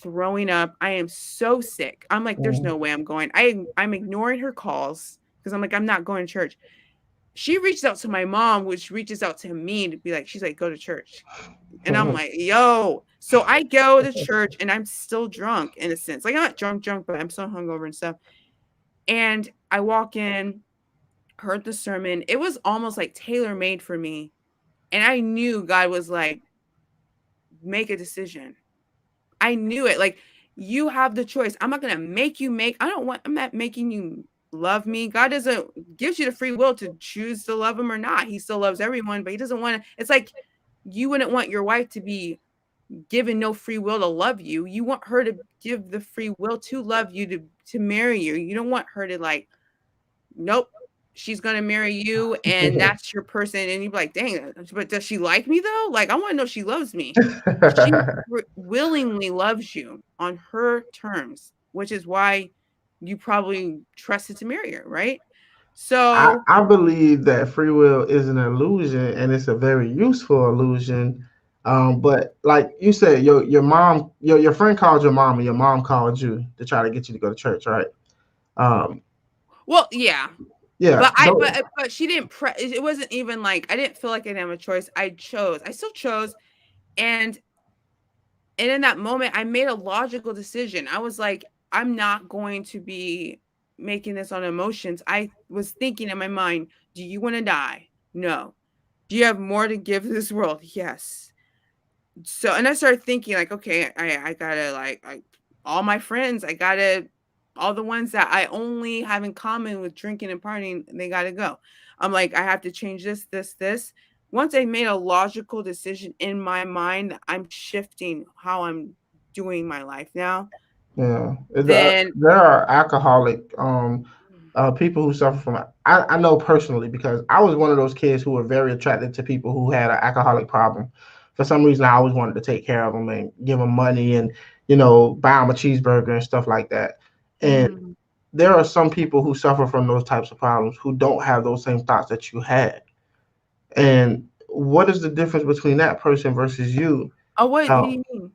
throwing up. I am so sick. I'm like, there's no way I'm going. I'm ignoring her calls because I'm like, I'm not going to church. She reached out to my mom, which reaches out to me to be like, she's like, go to church. And I'm like, yo. So I go to church and I'm still drunk in a sense. Like, I'm not drunk, but I'm so hungover and stuff. And I walk in, heard the sermon. It was almost like tailor-made for me. And I knew God was like, make a decision. I knew it. Like, you have the choice. I'm not going to make you I'm not making you love me. God gives you the free will to choose to love him or not. He still loves everyone, but he doesn't want to. It's like, you wouldn't want your wife to be given no free will to love you. You want her to give the free will to love you, to marry you. You don't want her to like, nope, she's going to marry you and that's your person. And you'd be like, dang, but does she like me though? Like, I want to know she loves me. She willingly loves you on her terms, which is why you probably trusted to marry her, right? So I believe that free will is an illusion, and it's a very useful illusion. But like you said, your mom, your friend called your mom, and your mom called you to try to get you to go to church, right? Well, yeah. Yeah. But she didn't it wasn't even like, I didn't feel like I didn't have a choice. I still chose. And in that moment, I made a logical decision. I was like, I'm not going to be making this on emotions. I was thinking in my mind, do you want to die? No. Do you have more to give this world? Yes. So, and I started thinking like, okay, I gotta like all my friends, I gotta all the ones that I only have in common with drinking and partying, they got to go. I'm like, I have to change this. Once I made a logical decision in my mind, I'm shifting how I'm doing my life now. Yeah, Then, there are alcoholic people who suffer from. I know personally because I was one of those kids who were very attracted to people who had an alcoholic problem. For some reason, I always wanted to take care of them and give them money and buy them a cheeseburger and stuff like that. And mhm. there are some people who suffer from those types of problems who don't have those same thoughts that you had. And what is the difference between that person versus you? Oh, what do Uh, you mean?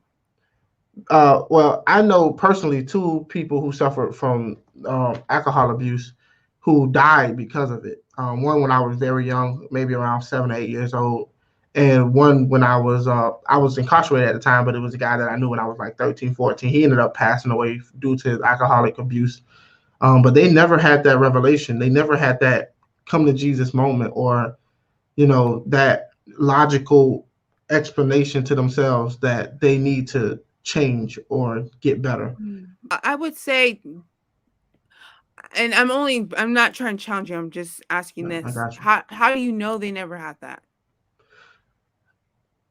well, I know personally two people who suffered from alcohol abuse who died because of it. One when I was very young, maybe around 7 or 8 years old, and one when I was incarcerated at the time, but it was a guy that I knew when I was like 13, 14. He ended up passing away due to his alcoholic abuse. But they never had that revelation. They never had that come to Jesus moment, or that logical explanation to themselves that they need to change or get better. I would say, and I'm not trying to challenge you. I'm just asking I this. got you. How do you know they never had that?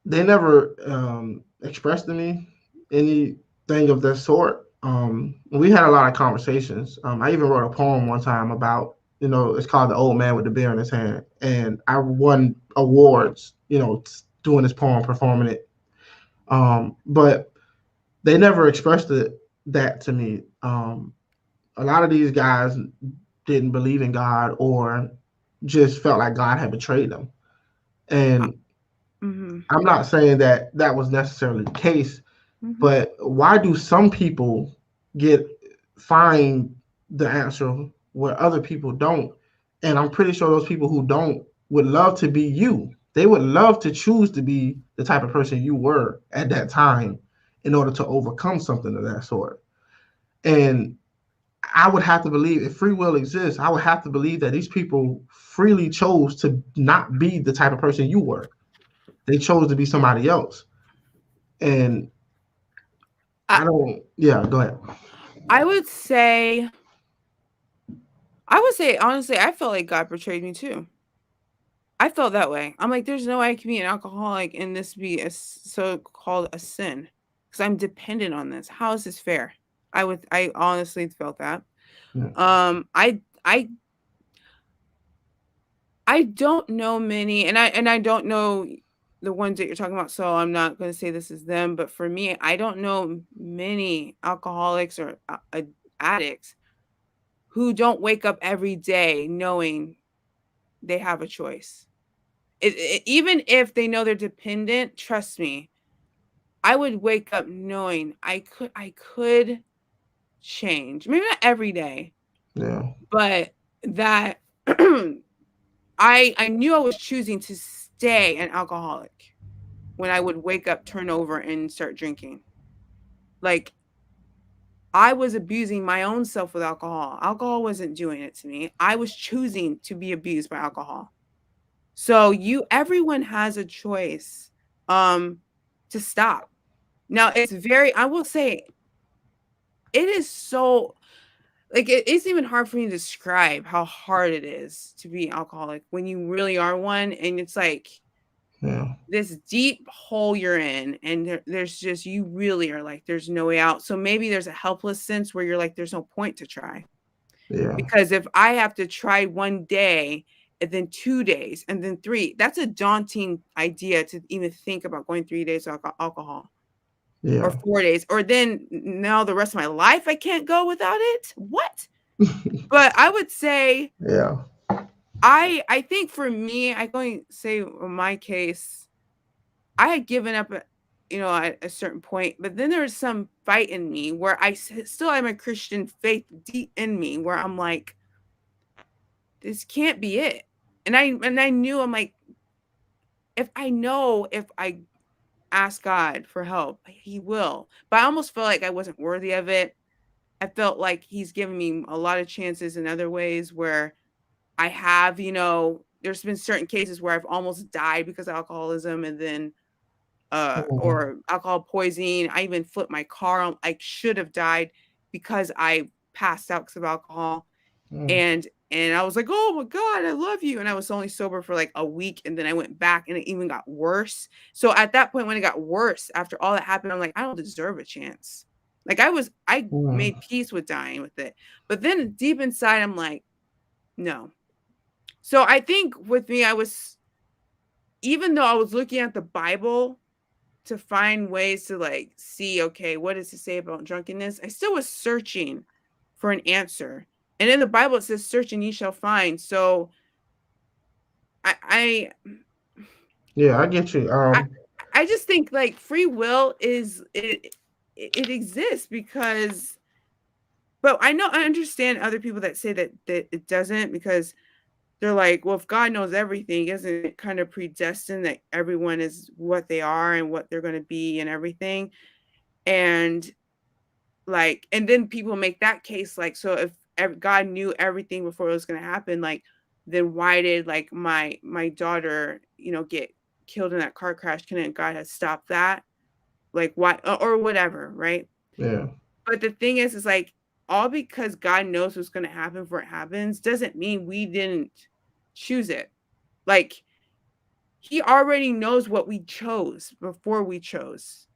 They never expressed to me anything of that sort. We had a lot of conversations. I even wrote a poem one time about, it's called The Old Man with the Beer in His Hand. And I won awards, doing this poem, performing it. But they never expressed that to me. A lot of these guys didn't believe in God or just felt like God had betrayed them. And Mm-hmm. I'm not saying that that was necessarily the case, Mm-hmm. but why do some people get find the answer where other people don't? And I'm pretty sure those people who don't would love to be you. They would love to choose to be the type of person you were at that time in order to overcome something of that sort. And I would have to believe if free will exists, I would have to believe that these people freely chose to not be the type of person you were. They chose to be somebody else. And I, I don't, yeah, go ahead. I would say, honestly, I felt like God betrayed me too. I felt that way. I'm like, there's no way I can be an alcoholic and this be so called a sin because I'm dependent on this. How is this fair? I honestly felt that. Yeah, Um, I, I, I don't know many, and I don't know the ones that you're talking about. So I'm not going to say this is them, but for me, I don't know many alcoholics or addicts who don't wake up every day knowing they have a choice. Even if they know they're dependent, trust me, I would wake up knowing I could change. Maybe not every day, yeah, but that I knew I was choosing to stay an alcoholic when I would wake up, turn over, and start drinking. Like I was abusing my own self with alcohol. Alcohol wasn't doing it to me. I was choosing to be abused by alcohol. So everyone has a choice to stop. Now I will say it is so like it's even hard for me to describe how hard it is to be alcoholic when you really are one, and it's like yeah, this deep hole you're in, and there's just you really are like there's no way out. So maybe there's a helpless sense where you're like there's no point to try. yeah, Because if I have to try one day and then 2 days and then three, that's a daunting idea to even think about going 3 days without alcohol or yeah, 4 days, or then now the rest of my life I can't go without it. What? But I would say yeah, I think for me, I going to say in my case, I had given up at a certain point, but then there was some fight in me where I still have a Christian faith deep in me where I'm like, this can't be it. And I knew I'm like, if I ask God for help, he will. But I almost felt like I wasn't worthy of it. I felt like he's given me a lot of chances in other ways where I have, there's been certain cases where I've almost died because of alcoholism and then mm, or alcohol poisoning. I even flipped my car. I should have died because I passed out because of alcohol. Mm. And I was like, oh my God, I love you. And I was only sober for like a week. And then I went back and it even got worse. So at that point, when it got worse, after all that happened, I'm like, I don't deserve a chance. Like I Mm. made peace with dying with it. But then deep inside, I'm like, no. So I think with me, even though I was looking at the Bible to find ways to like see, okay, what does it say about drunkenness? I still was searching for an answer. And in the Bible, it says, search and ye shall find. So I Yeah, I get you. I just think like free will it exists because, but I understand other people that say that it doesn't, because they're like, well, if God knows everything, isn't it kind of predestined that everyone is what they are and what they're going to be and everything? And like, and then people make that case like, so if God knew everything before it was going to happen, like, then why did like my daughter, get killed in that car crash? Couldn't God have stopped that? Like, why, or whatever, right? Yeah. But the thing is like, all because God knows what's going to happen before it happens doesn't mean we didn't choose it. Like, he already knows what we chose before we chose,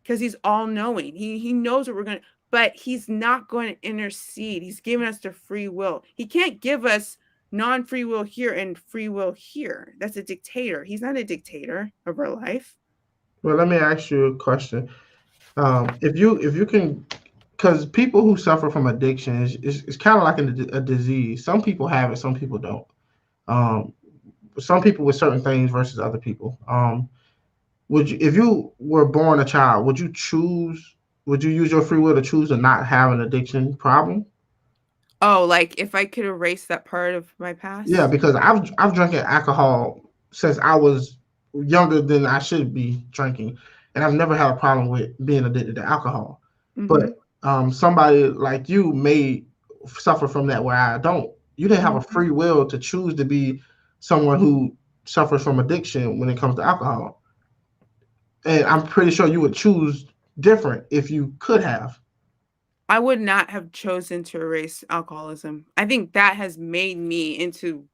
because he's all knowing. He knows what we're going to, but he's not going to intercede. He's giving us the free will. He can't give us non-free will here and free will here. That's a dictator. He's not a dictator of our life. Well, let me ask you a question. If you can, because people who suffer from addiction is kind of like a disease. Some people have it, some people don't. Um, some people with certain things versus other people. Would you, if you were born a child, would you choose? Would you use your free will to choose to not have an addiction problem? Oh, like if I could erase that part of my Yeah, past? because I've drank alcohol since I was younger than I should be drinking, and I've never had a problem with being addicted to alcohol. Mm-hmm. But somebody like you may suffer from that where I don't. You didn't have a Mm-hmm. free will to choose to be someone who suffers from addiction when it comes to alcohol, and I'm pretty sure you would choose different if you could have. I would not have chosen to erase alcoholism. I think that has made me into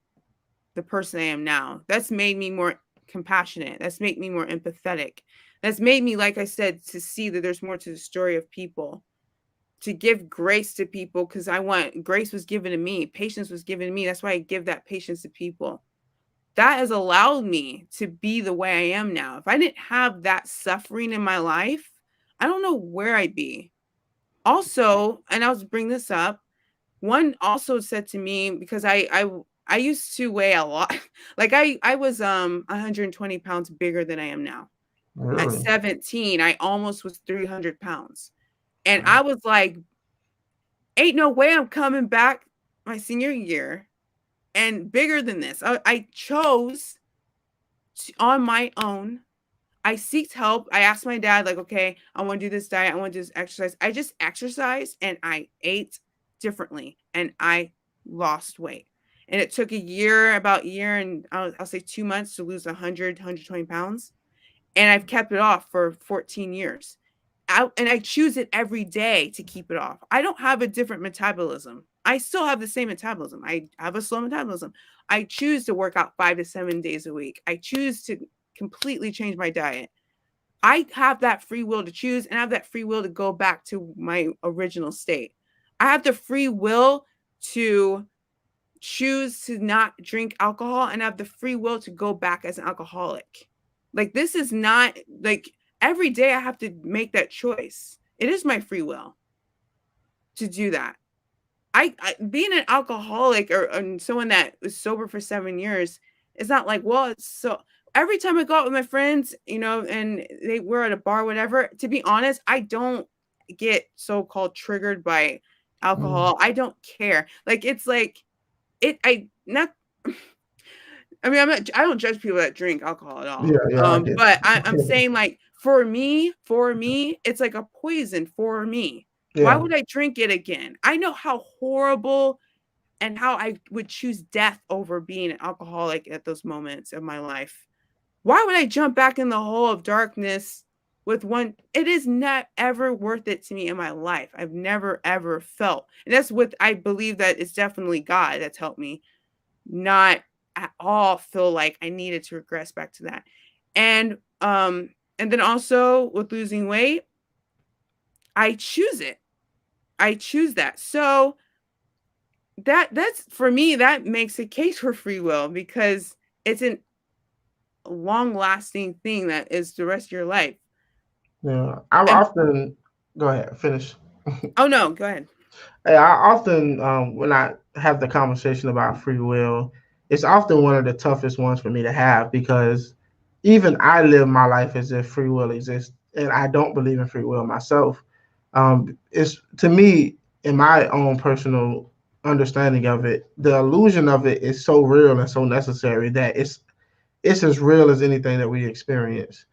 the person I am now. That's made me more compassionate. That's made me more empathetic. That's made me, like I said, to see that there's more to the story of people, to give grace to people, because grace was given to me. Patience was given to me. That's why I give that patience to people. That has allowed me to be the way I am now. If I didn't have that suffering in my life, I don't know where I'd be. Also, and I'll bring this up, one also said to me, because I used to weigh a lot. Like I was 120 pounds bigger than I am now. At Really? 17, I almost was 300 pounds. And I was like, ain't no way I'm coming back my senior year and bigger than this. I chose on my own. I seeked help. I asked my dad, like, okay, I want to do this diet. I want to do this exercise. I just exercised and I ate differently and I lost weight. And it took about a year and I'll say 2 months to lose 120 pounds. And I've kept it off for 14 years. And I choose it every day to keep it off. I don't have a different metabolism. I still have the same metabolism. I have a slow metabolism. I choose to work out 5 to 7 days a week. I choose to completely change my diet. I have that free will to choose, and I have that free will to go back to my original state. I have the free will to choose to not drink alcohol, and I have the free will to go back as an alcoholic. Like, this is not like every day I have to make that choice. It is my free will to do that. I being an alcoholic or someone that was sober for 7 years, it's not like, well, it's so every time I go out with my friends, and we're at a bar, whatever, to be honest, I don't get so-called triggered by Mm. alcohol. I don't care. Like, it's like I not I mean, I don't judge people that drink alcohol at Yeah, all. yeah, I get But I'm you. saying, like, for me, it's like a poison for me. Why Yeah. would I drink it again? I know how horrible and how I would choose death over being an alcoholic at those moments of my life. Why would I jump back in the hole of darkness with one. It is not ever worth it to me in my life. I've never ever felt, and that's what I believe, that it's definitely God that's helped me not at all feel like I needed to regress back to that. And and then also with losing weight, I choose it. I choose that. So that's for me, that makes a case for free will, because it's a long lasting thing that is the rest of your life. Yeah, I And often go ahead, finish. oh no, go ahead. Hey, I often, when I have the conversation about free will, it's often one of the toughest ones for me to have because even I live my life as if free will exists, and I don't believe in free will myself. It's to me, in my own personal understanding of it, the illusion of it is so real and so necessary that it's as real as anything that we experience.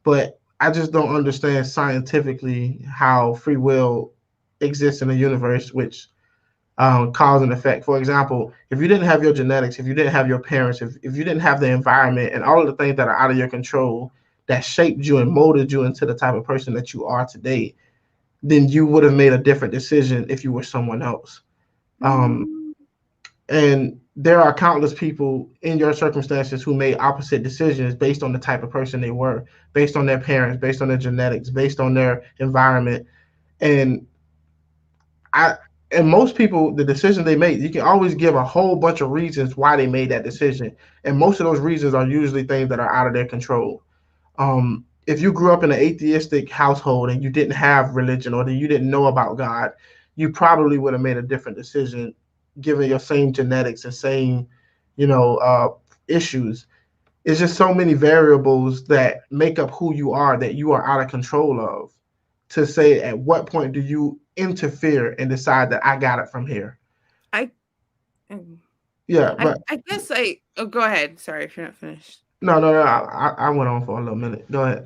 But I just don't understand scientifically how free will exists in the universe, which cause and effect. For example, if you didn't have your genetics, if you didn't have your parents, if you didn't have the environment and all of the things that are out of your control that shaped you and molded you into the type of person that you are today, then you would have made a different decision if you were someone else. Um, Mm, and there are countless people in your circumstances who made opposite decisions based on the type of person they were, based on their parents, based on their genetics, based on their environment. And I and most people, the decision they make, you can always give a whole bunch of reasons why they made that decision, and most of those reasons are usually things that are out of their control. If you grew up in an atheistic household and you didn't have religion or that you didn't know about God, you probably would have made a different decision given your same genetics and same, you know, issues. It's just so many variables that make up who you are that you are out of control of. To say at what point do you interfere and decide that I got it from here? I mm, Yeah, but I guess I oh, go ahead. Sorry if you're not finished. no. I went on for a little minute. Go ahead.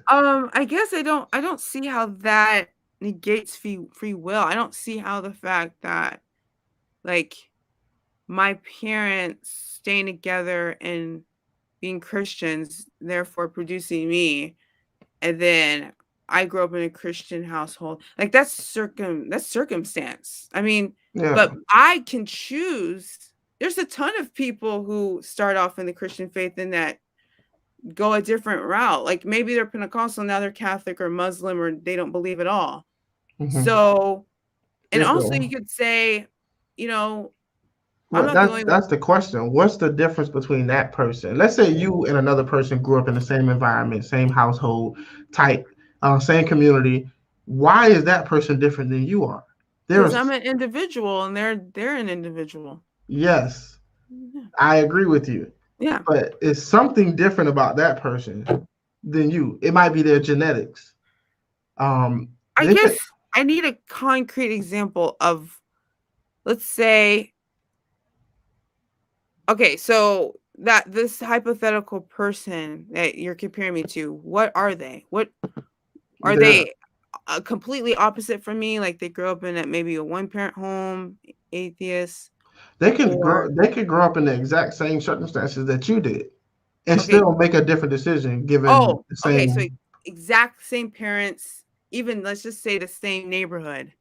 I guess I don't see how that negates free will. I don't see how the fact that, like, my parents staying together and being Christians, therefore producing me, and then I grew up in a Christian household. Like, that's circumstance. I mean, Yeah. but I can choose. There's a ton of people who start off in the Christian faith and that go a different route. Like, maybe they're Pentecostal, now they're Catholic or Muslim, or they don't believe at all. Mm-hmm. So, and Yeah. also you could say, you know, I'm Well, not the that's only one. that's the question. What's the difference between that person? Let's say you and another person grew up in the same environment, same household type, same community. Why is that person different than you are? Because I'm There's an individual and they're an individual. yes, Yeah. I agree with you, Yeah. but it's something different about that person than you. It might be their genetics. I They guess could, I need a concrete example of, let's say, okay, so that this hypothetical person that you're comparing me to, what are they? What are they're, they? Completely opposite from me, like they grew up in maybe a one parent home, atheist, or they could grow up in the exact same circumstances that you did and okay. still make a different decision given Oh, the okay. So same. exact same parents, even let's just say the same neighborhood,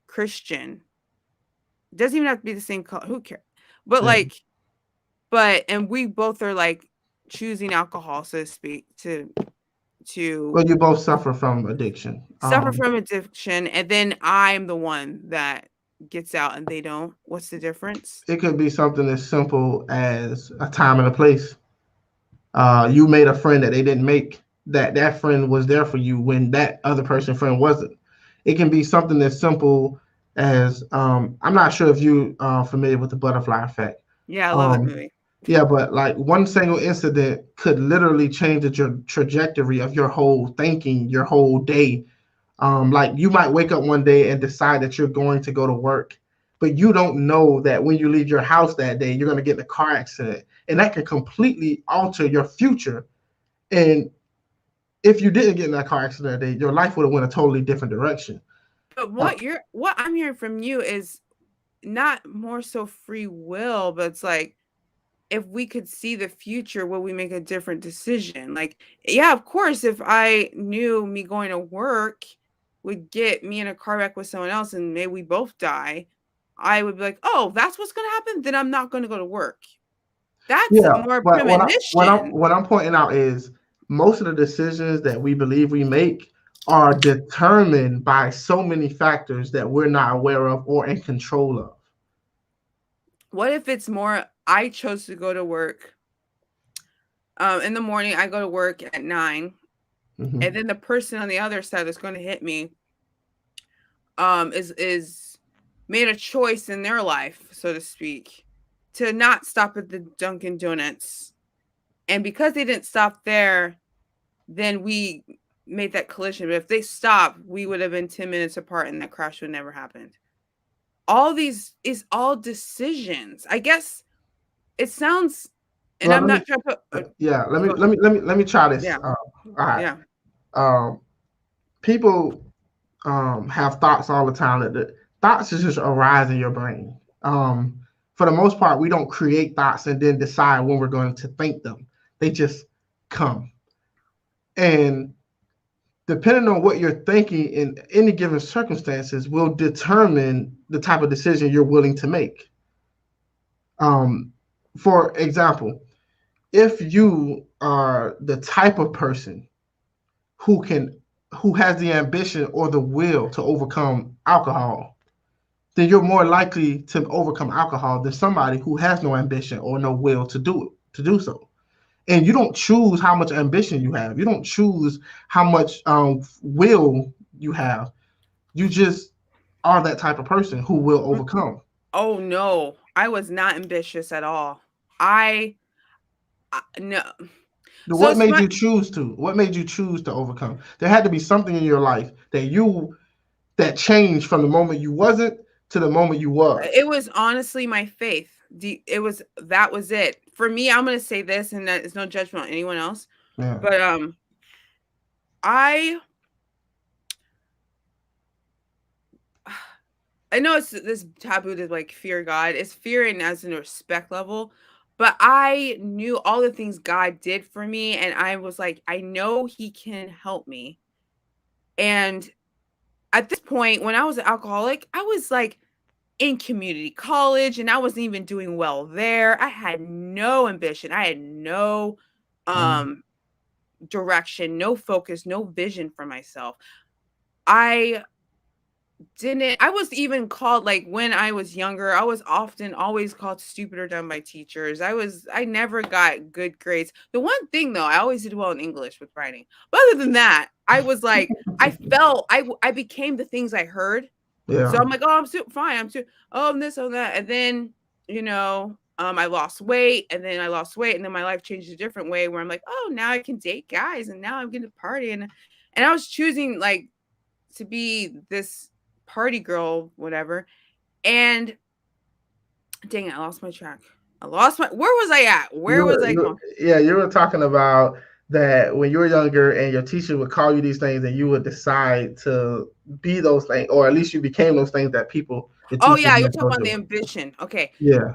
Christian. Doesn't even have to be the same color. Who cares? But Yeah. like, but and we both are like choosing alcohol, so to speak, to Well, you both suffer from addiction. suffer from addiction, and then I'm the one that gets out and they don't. What's the difference? It could be something as simple as a time and a place. You made a friend that they didn't make. That friend was there for you when that other person friend wasn't. It can be something as simple as I'm not sure if you are familiar with the butterfly effect. Yeah, I love that Um, movie. yeah, but like one single incident could literally change the trajectory of your whole thinking, your whole day. Like you might wake up one day and decide that you're going to go to work, but you don't know that when you leave your house that day, you're going to get in a car accident, and that can completely alter your future. And if you didn't get in that car accident that day, your life would have went a totally different direction. But Uh, what I'm hearing from you is not more so free will, but it's like if we could see the future, will we make a different decision? Like, yeah, of course, if I knew me going to work would get me in a car wreck with someone else and maybe we both die, I would be like, oh, that's what's going to happen. Then I'm not going to go to work. That's Yeah, more but premonition. what I'm pointing out is most of the decisions that we believe we make are determined by so many factors that we're not aware of or in control of. What if it's more, I chose to go to work in the morning, I go to work at 9, Mm-hmm. and then the person on the other side that's going to hit me is made a choice in their life, so to speak, to not stop at the Dunkin' Donuts. And because they didn't stop there, then we made that collision. But if they stopped, we would have been 10 minutes apart and that crash would never happened. All these is all decisions. I guess it sounds, and Well, I'm not trying to put, yeah, go, let me try this. yeah, All right. yeah. People have thoughts all the time. That the thoughts just arise in your brain. For the most part, we don't create thoughts and then decide when we're going to think them. They just come. And depending on what you're thinking in any given circumstances will determine the type of decision you're willing to make. For example, if you are the type of person who has the ambition or the will to overcome alcohol, then you're more likely to overcome alcohol than somebody who has no ambition or no will to do so. And you don't choose how much ambition you have. You don't choose how much will you have. You just are that type of person who will overcome. Oh no, I was not ambitious at all. No. So What made you choose to? What made you choose to overcome? There had to be something in your life that changed from the moment you wasn't to the moment you was. It was honestly my faith. That was it. For me, I'm gonna say this, and that is no judgment on anyone else. Yeah. But I know it's this taboo to like fear God. It's fearing as in a respect level. But I knew all the things God did for me, and I was like, I know He can help me. And at this point, when I was an alcoholic, I was like in community college, and I wasn't even doing well there. I had no ambition. I had no direction, no focus, no vision for myself. I was even called, like when I was younger, I was often always called stupid or dumb by teachers. I never got good grades. The one thing though, I always did well in English with writing. But other than that, I was like, I felt I became the things I heard. Yeah. So I'm like, oh, I'm super fine. I'm this, oh, that. And then, I lost weight, and then my life changed a different way where I'm like, oh, now I can date guys, and now I'm getting to party. And I was choosing like to be this party girl, whatever. And dang it, I lost my track. Where was I at? Where was I going? Yeah, you were talking about that when you were younger and your teacher would call you these things and you would decide to be those things, or at least you became those things that people. Oh yeah, you're talking about the ambition. Okay. Yeah.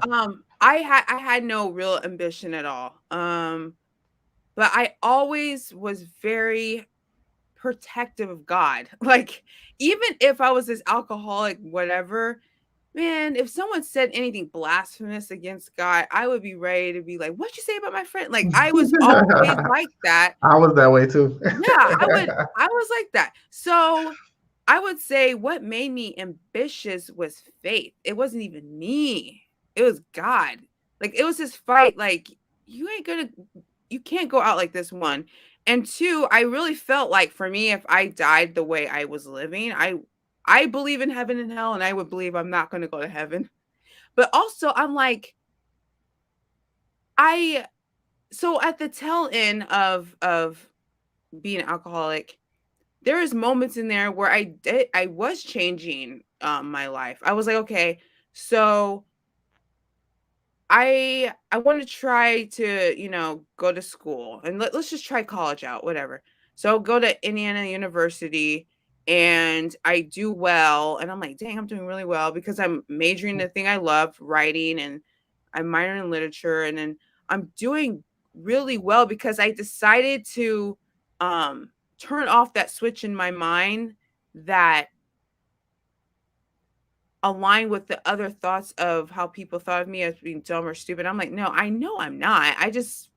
I had no real ambition at all. But I always was very protective of God. Like, even if I was this alcoholic, whatever, man, if someone said anything blasphemous against God, I would be ready to be like, what'd you say about my friend? Like, I was always like that. I was that way too. Yeah, I was like that. So I would say what made me ambitious was faith. It wasn't even me. It was God. Like, it was this fight. Like, you can't go out like this, one. And two, I really felt like for me, if I died the way I was living, I believe in heaven and hell, and I would believe I'm not going to go to heaven. But also, I'm like, so at the tail end of being an alcoholic, there is moments in there where I was changing my life. I was like, okay, so I want to try to, go to school, and let's just try college out, whatever. So go to Indiana University, and I do well, and I'm like, dang, I'm doing really well because I'm majoring in the thing I love, writing, and I'm minoring in literature. And then I'm doing really well because I decided to turn off that switch in my mind that align with the other thoughts of how people thought of me as being dumb or stupid. I'm like, no, I know I'm not. I just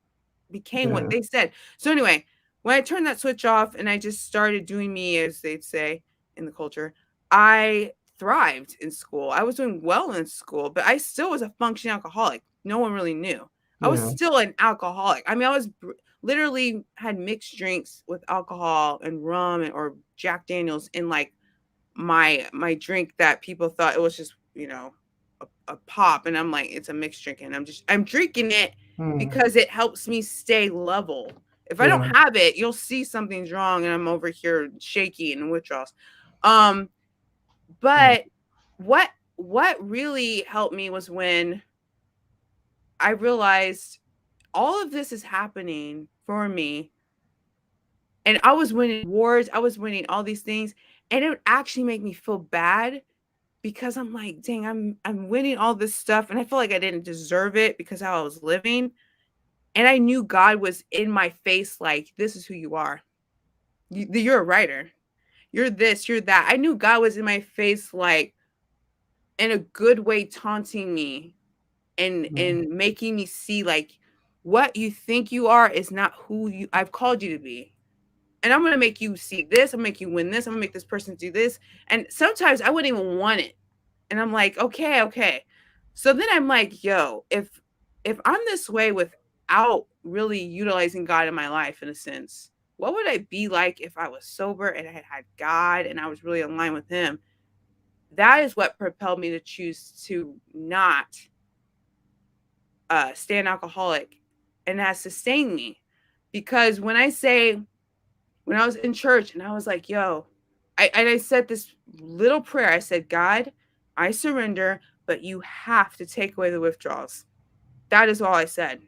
became what Yeah. they said. So anyway, when I turned that switch off and I just started doing me, as they'd say in the culture, I thrived in school. I was doing well in school, but I still was a functioning alcoholic. No one really knew. I was Yeah. still an alcoholic. I mean, I was literally had mixed drinks with alcohol and rum or Jack Daniels in like my drink that people thought it was just, a pop, and I'm like, it's a mixed drink, and I'm drinking it because it helps me stay level. If I don't Yeah. have it, you'll see something's wrong and I'm over here shaky and withdrawals. Um but what really helped me was when I realized all of this is happening for me, and I was winning awards, I was winning all these things, and it would actually make me feel bad because I'm like, dang, I'm winning all this stuff, and I feel like I didn't deserve it because how I was living. And I knew God was in my face, like, this is who you are. You're a writer. You're this, you're that. I knew God was in my face, like, in a good way, taunting me and making me see, like, what you think you are is not who I've called you to be. And I'm gonna make you see this. I'm gonna make you win this. I'm gonna make this person do this. And sometimes I wouldn't even want it. And I'm like, okay. So then I'm like, yo, if I'm this way without really utilizing God in my life, in a sense, what would I be like if I was sober and I had God and I was really aligned with Him? That is what propelled me to choose to not stay an alcoholic, and has sustained me. Because when I was in church and I was like, yo, I said this little prayer. I said, God, I surrender, but you have to take away the withdrawals. That is all I said.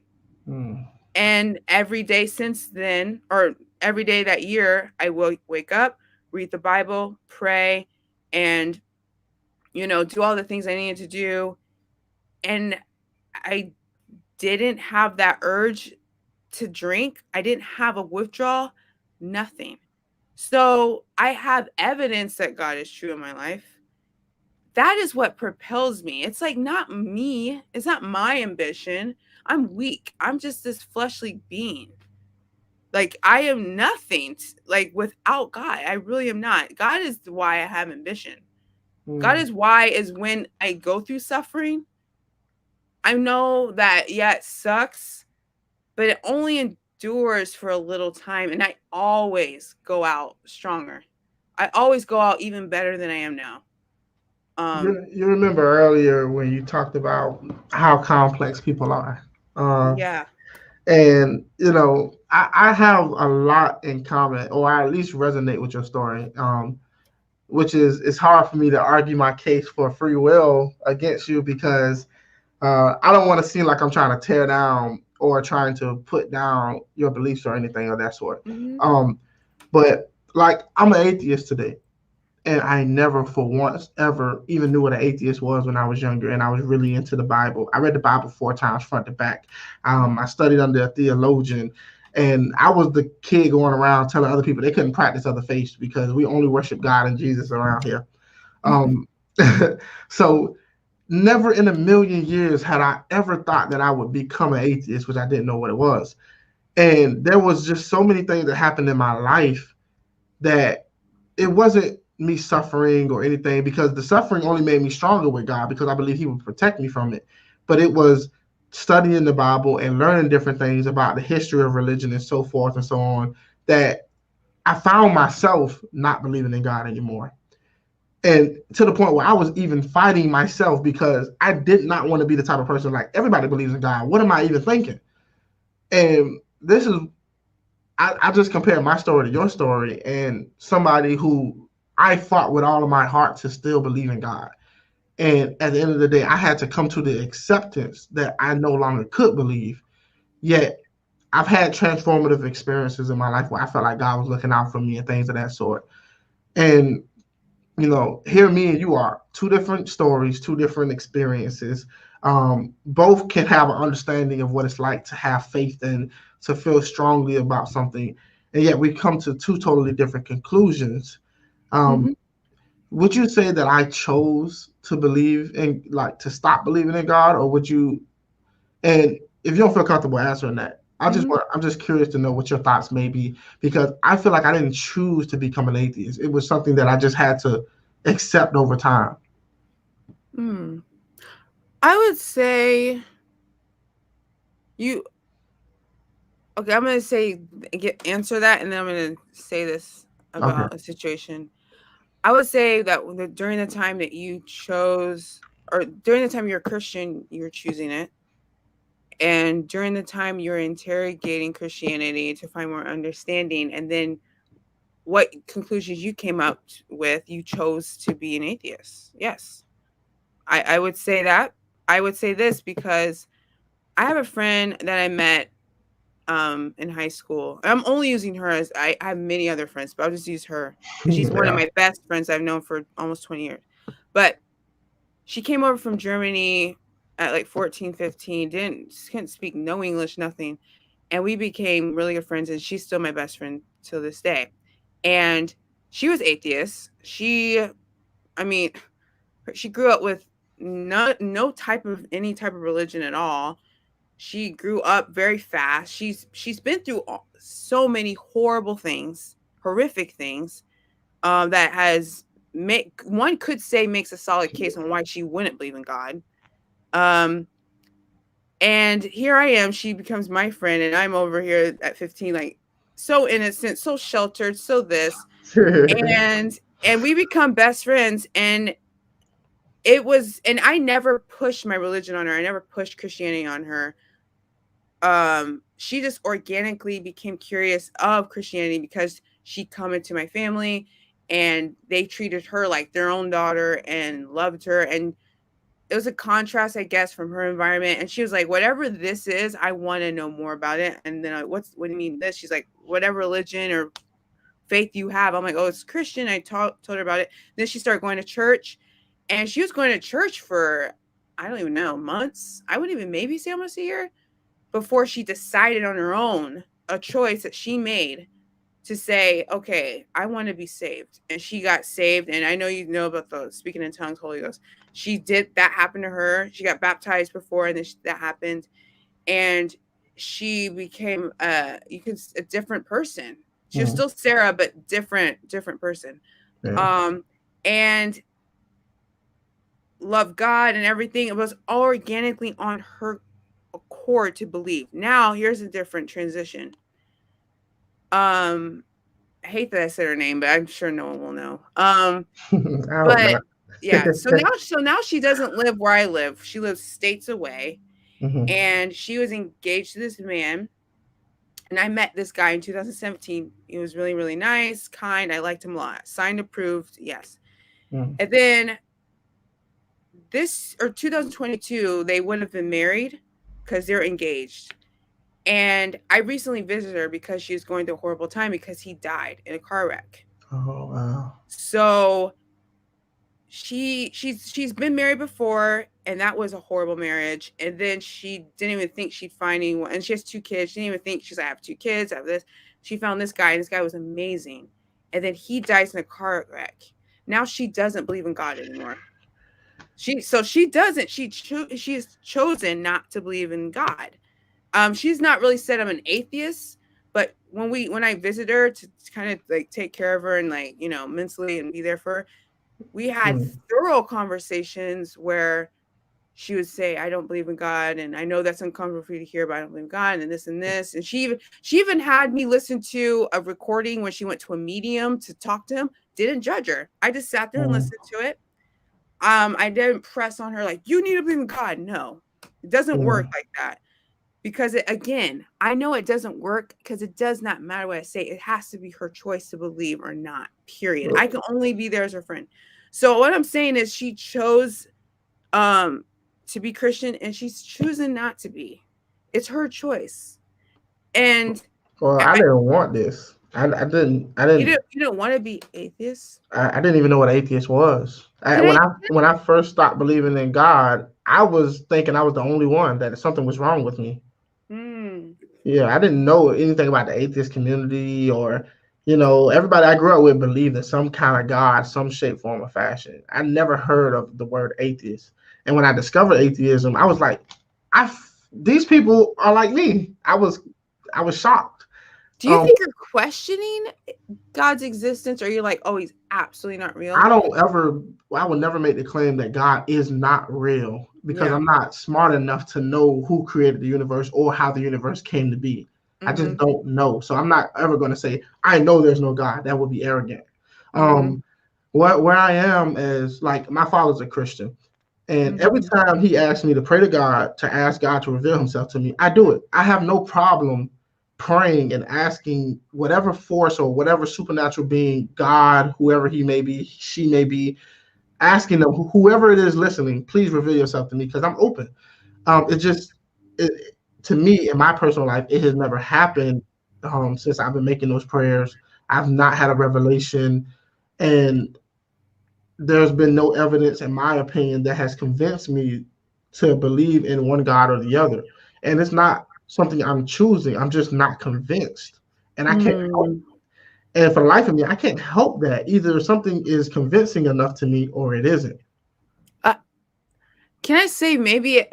And every day since then, or every day that year, I will wake up, read the Bible, pray, and, do all the things I needed to do. And I didn't have that urge to drink. I didn't have a withdrawal, nothing. So I have evidence that God is true in my life. That is what propels me. It's like not me. It's not my ambition. I'm weak. I'm just this fleshly being. Like I am nothing like without God. I really am not. God is why I have ambition. God is why is when I go through suffering, I know that it sucks, but it only endures for a little time, and I always go out stronger. I always go out even better than I am now. You remember earlier when you talked about how complex people are. Yeah. And I have a lot in common, or I at least resonate with your story. Which is it's hard for me to argue my case for free will against you because I don't want to seem like I'm trying to tear down or trying to put down your beliefs or anything of that sort. But like I'm an atheist today. And I never for once ever even knew what an atheist was when I was younger, and I was really into the Bible. I read the Bible 4 times front to back. I studied under a theologian, and I was the kid going around telling other people they couldn't practice other faiths because we only worship God and Jesus around here. So never in a million years had I ever thought that I would become an atheist, which I didn't know what it was. And there was just so many things that happened in my life that it wasn't me suffering or anything, because the suffering only made me stronger with God because I believe He would protect me from it. But it was studying the Bible and learning different things about the history of religion and so forth and so on that I found myself not believing in God anymore. And to the point where I was even fighting myself because I did not want to be the type of person like everybody believes in God. What am I even thinking? And this is, I just compared my story to your story, and somebody who I fought with all of my heart to still believe in God. And at the end of the day, I had to come to the acceptance that I no longer could believe. Yet I've had transformative experiences in my life where I felt like God was looking out for me and things of that sort. And, here me and you are two different stories, two different experiences. Both can have an understanding of what it's like to have faith and to feel strongly about something, and yet we come to two totally different conclusions. Mhm. Um, would you say that I chose to believe in, like, to stop believing in God, or would you? And if you don't feel comfortable answering that, Mhm. I'm just curious to know what your thoughts may be, because I feel like I didn't choose to become an atheist. It was something that I just had to accept over time. Hmm. I would say you okay, I'm gonna say answer that, and then I'm gonna say this Okay. about a situation. I would say that during the time that you chose, or during the time you're a Christian, you're choosing it, and during the time you're interrogating Christianity to find more understanding, and then what conclusions you came up with, you chose to be an atheist. Yes, I would say that. I would say this because I have a friend that I met in high school. I'm only using her as I have many other friends, but I'll just use her because she's one of Yeah. my best friends I've known for almost 20 years. But she came over from Germany at like 14, 15, couldn't speak no English, nothing. And we became really good friends, and she's still my best friend till this day. And she was atheist. I mean, she grew up with no type of any type of religion at all. She grew up very fast. She's been through so many horrible things, horrific things, that has make one could say makes a solid case on why she wouldn't believe in God. Um, and here I am. She becomes my friend, and I'm over here at 15, like so innocent, so sheltered, so this, and we become best friends. And and I never pushed my religion on her. I never pushed Christianity on her. She just organically became curious of Christianity because she come into my family, and they treated her like their own daughter and loved her. And it was a contrast, I guess, from her environment. And she was like, whatever this is, I want to know more about it. And then what do you mean this? She's like, whatever religion or faith you have. I'm like, oh, it's Christian. I told her about it. Then she started going to church, and she was going to church for, I don't even know, months. I wouldn't even maybe say almost a year before she decided on her own, a choice that she made to say, okay, I want to be saved. And she got saved. And I know you know about the speaking in tongues, Holy Ghost. She did that happen to her. She got baptized before, and then that happened. And she became a different person. She was Mhm. still Sarah, but different person. Yeah. Um, and loved God and everything. It was all organically on her accord to believe. Now here's a different transition. I hate that I said her name, but I'm sure no one will know. I hope But not. yeah, so now she doesn't live where I live. She lives states away, Mhm. and she was engaged to this man. And I met this guy in 2017. He was really, really nice, kind. I liked him a lot. Signed, approved, yes. Mhm. And then 2022, they would have been married because they're engaged. And I recently visited her because she was going through a horrible time because he died in a car wreck. Oh wow. So she's been married before, and that was a horrible marriage. And then she didn't even think she'd find anyone, and she has 2 kids. She didn't even think, she's like, I have 2 kids, I have this. She found this guy, and this guy was amazing. And then he dies in a car wreck. Now she doesn't believe in God anymore. She doesn't. She's chosen not to believe in God. She's not really said I'm an atheist, but when I visit her to kind of like take care of her and, like, mentally and be there for her, we had Mhm. thorough conversations where she would say, I don't believe in God, and I know that's uncomfortable for you to hear, but I don't believe in God, and this and this. And she even had me listen to a recording when she went to a medium to talk to him. Didn't judge her. I just sat there and Mhm. listened to it. I didn't press on her like, you need to believe in God. No, it doesn't work Mhm. like that. Because again, I know it doesn't work because it does not matter what I say. It has to be her choice to believe or not, period. I can only be there as her friend. So what I'm saying is she chose um to be Christian, and she's choosing not to be. It's her choice. And Well, I I, didn't want this. I didn't. you don't want to be atheist. I didn't even know what atheist was. Can I? When I first stopped believing in God, I was thinking I was the only one, that something was wrong with me. Mm. Yeah, I didn't know anything about the atheist community, or, everybody I grew up with believed in some kind of God, some shape, form, or fashion. I never heard of the word atheist. And when I discovered atheism, I was like, these people are like me. I was shocked. Do you Um, think you're questioning God's existence, or you're like, oh, he's absolutely not real? I would never make the claim that God is not real, because Yeah. I'm not smart enough to know who created the universe or how the universe came to be. I just Mm-hmm. don't know. So I'm not ever going to say, I know there's no God. That would be arrogant. Mm-hmm. Where I am is, like, my father's a Christian. And every Mm-hmm. time he asks me to pray to God, to ask God to reveal himself to me, I do it. I have no problem praying and asking whatever force or whatever supernatural being, God, whoever he may be, she may be, asking them, whoever it is listening, please reveal yourself to me, because I'm open. It just, to me, in my personal life, it has never happened. Since I've been making those prayers, I've not had a revelation, and there's been no evidence, in my opinion, that has convinced me to believe in one God or the other. And it's not something I'm choosing. I'm just not convinced, and I can't help. Mm. And for the life of me, I can't help that. Either something is convincing enough to me, or it isn't. Can I say maybe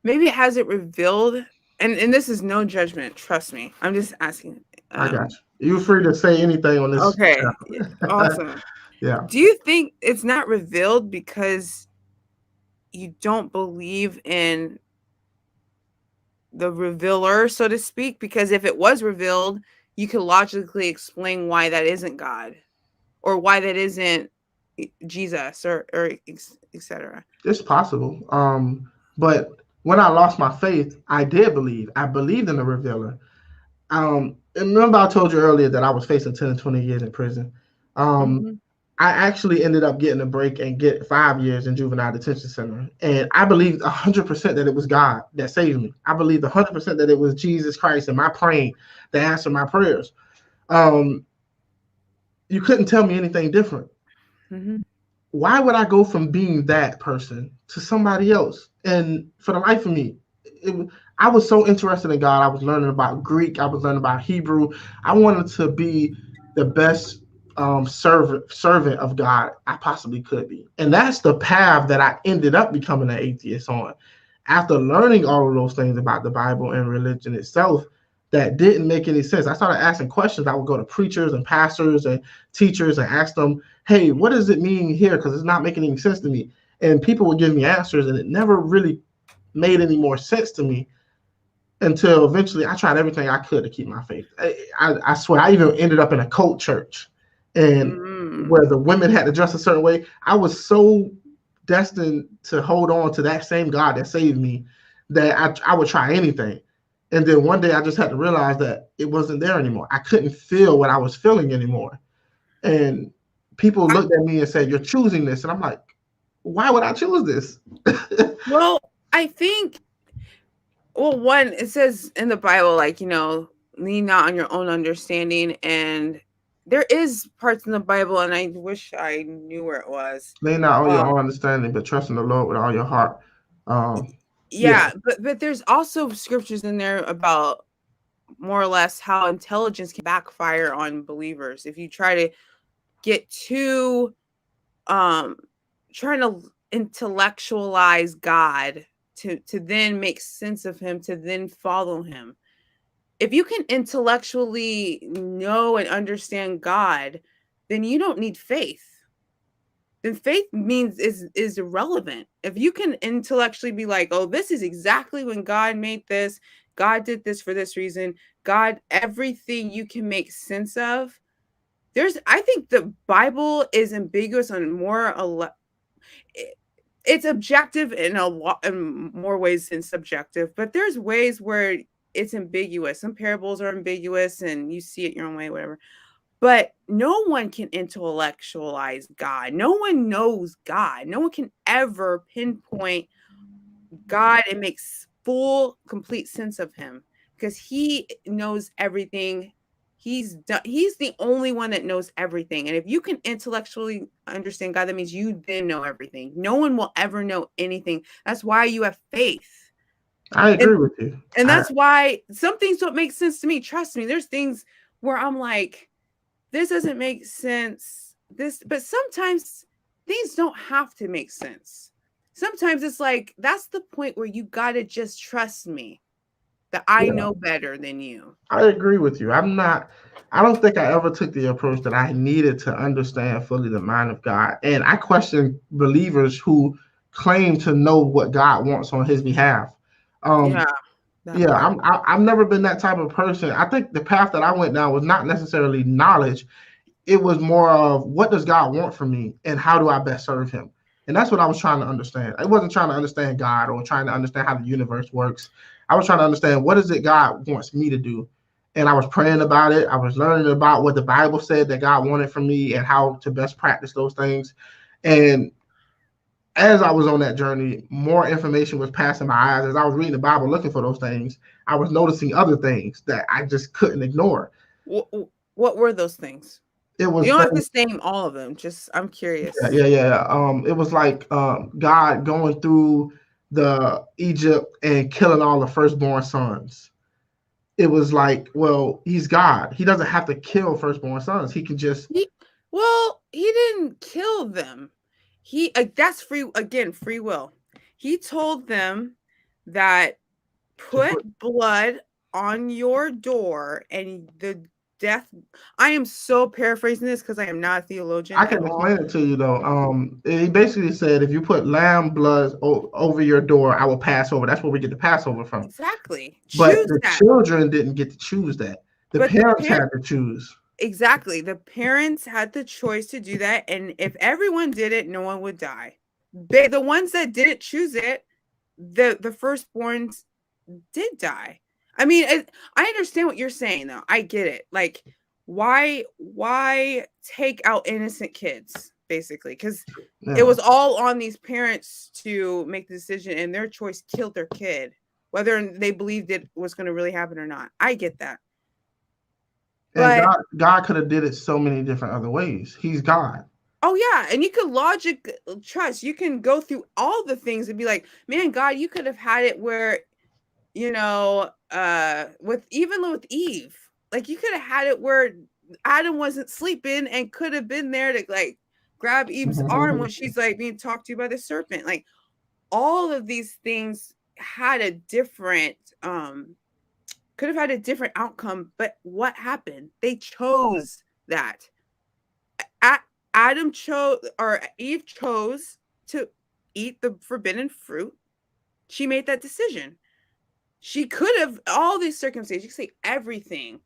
it hasn't revealed, and this is no judgment, trust me. I'm just asking. I got you. You're free to say anything on this Okay. channel. Awesome. Yeah. Do you think it's not revealed because you don't believe in the revealer, so to speak? Because if it was revealed, you could logically explain why that isn't God, or why that isn't Jesus, or etc. It's possible. But when I lost my faith, I did believe. I believed in the revealer. And remember I told you earlier that I was facing 10 and 20 years in prison. Um, Mm-hmm. I actually ended up getting a break and get 5 years in juvenile detention center. And I believed 100% that it was God that saved me. I believed 100% that it was Jesus Christ and my praying that answered my prayers. Um, you couldn't tell me anything different. Mm-hmm. Why would I go from being that person to somebody else? And for the life of me, I was so interested in God. I was learning about Greek. I was learning about Hebrew. I wanted to be the best servant of God I possibly could be. And that's the path that I ended up becoming an atheist on. After learning all of those things about the Bible and religion itself, that didn't make any sense. I started asking questions. I would go to preachers and pastors and teachers and ask them, hey, what does it mean here? Because it's not making any sense to me. And people would give me answers, and it never really made any more sense to me, until eventually I tried everything I could to keep my faith. I swear, I even ended up in a cult church, and Mm-hmm. where the women had to dress a certain way. I was so destined to hold on to that same God that saved me, that I would try anything. And then one day I just had to realize that it wasn't there anymore. I couldn't feel what I was feeling anymore. And people looked at me and said, "You're choosing this." And I'm like, why would I choose this? Well, I think, well, one, it says in the Bible, like, lean not on your own understanding. And there is parts in the Bible, and I wish I knew where it was. Lean not on your Um, own understanding, but trust in the Lord with all your heart. Yeah, yeah, but there's also scriptures in there about more or less how intelligence can backfire on believers if you try to get too trying to intellectualize God to then make sense of him, to then follow him. If you can intellectually know and understand God, then you don't need faith. Then faith means is irrelevant. If you can intellectually be like, oh, this is exactly when God made this, God did this for this reason, God, everything you can make sense of. I think the Bible is ambiguous on it's objective in a lot, in more ways than subjective, but there's ways where it's ambiguous. Some parables are ambiguous and you see it your own way, whatever. But no one can intellectualize God. No one knows God. No one can ever pinpoint God and makes full, complete sense of him, because he knows everything He's the only one that knows everything. And if you can intellectually understand God, that means you then know everything. No one will ever know anything. That's why you have faith. I agree with you. And that's why some things don't make sense to me. Trust me, there's things where I'm like, this doesn't make sense. But sometimes things don't have to make sense. Sometimes it's like, that's the point where you got to just trust me that I know better than you. I agree with you. I don't think I ever took the approach that I needed to understand fully the mind of God. And I question believers who claim to know what God wants on his behalf. I've never been that type of person. I think the path that I went down was not necessarily knowledge. It was more of, what does God want from me and how do I best serve him? And that's what I was trying to understand. I wasn't trying to understand God or trying to understand how the universe works. I was trying to understand, what is it God wants me to do? And I was praying about it. I was learning about what the Bible said that God wanted from me and how to best practice those things. And as I was on that journey, more information was passing my eyes. As I was reading the Bible looking for those things, I was noticing other things that I just couldn't ignore. What were those things? It was, you don't have to name all of them. Just, I'm curious. Yeah. It was like God going through the Egypt and killing all the firstborn sons. It was like, well, he's God. He doesn't have to kill firstborn sons. He can just. He didn't kill them. That's free will. He told them that put blood on your door and the death. I am so paraphrasing this because I am not a theologian. I can explain it to you though. He basically said, if you put lamb blood over your door, I will pass over. That's where we get the Passover from. Exactly. But the children didn't get to choose that. The parents had to choose. Exactly. The parents had the choice to do that. And if everyone did it, no one would die. The ones that didn't choose it, the firstborns did die. I mean, I understand what you're saying, though. I get it. Like, why take out innocent kids, basically? Because it was all on these parents to make the decision, and their choice killed their kid, whether they believed it was going to really happen or not. I get that. And God could have did it so many different other ways. He's God. Oh, yeah. And you could trust. You can go through all the things and be like, man, God, you could have had it where, with Eve, like, you could have had it where Adam wasn't sleeping and could have been there to like grab Eve's arm when she's like being talked to by the serpent. Like, all of these things had a different could have had a different outcome, but what happened? They chose that. Eve chose to eat the forbidden fruit. She made that decision. She could have, all these circumstances, you could say everything.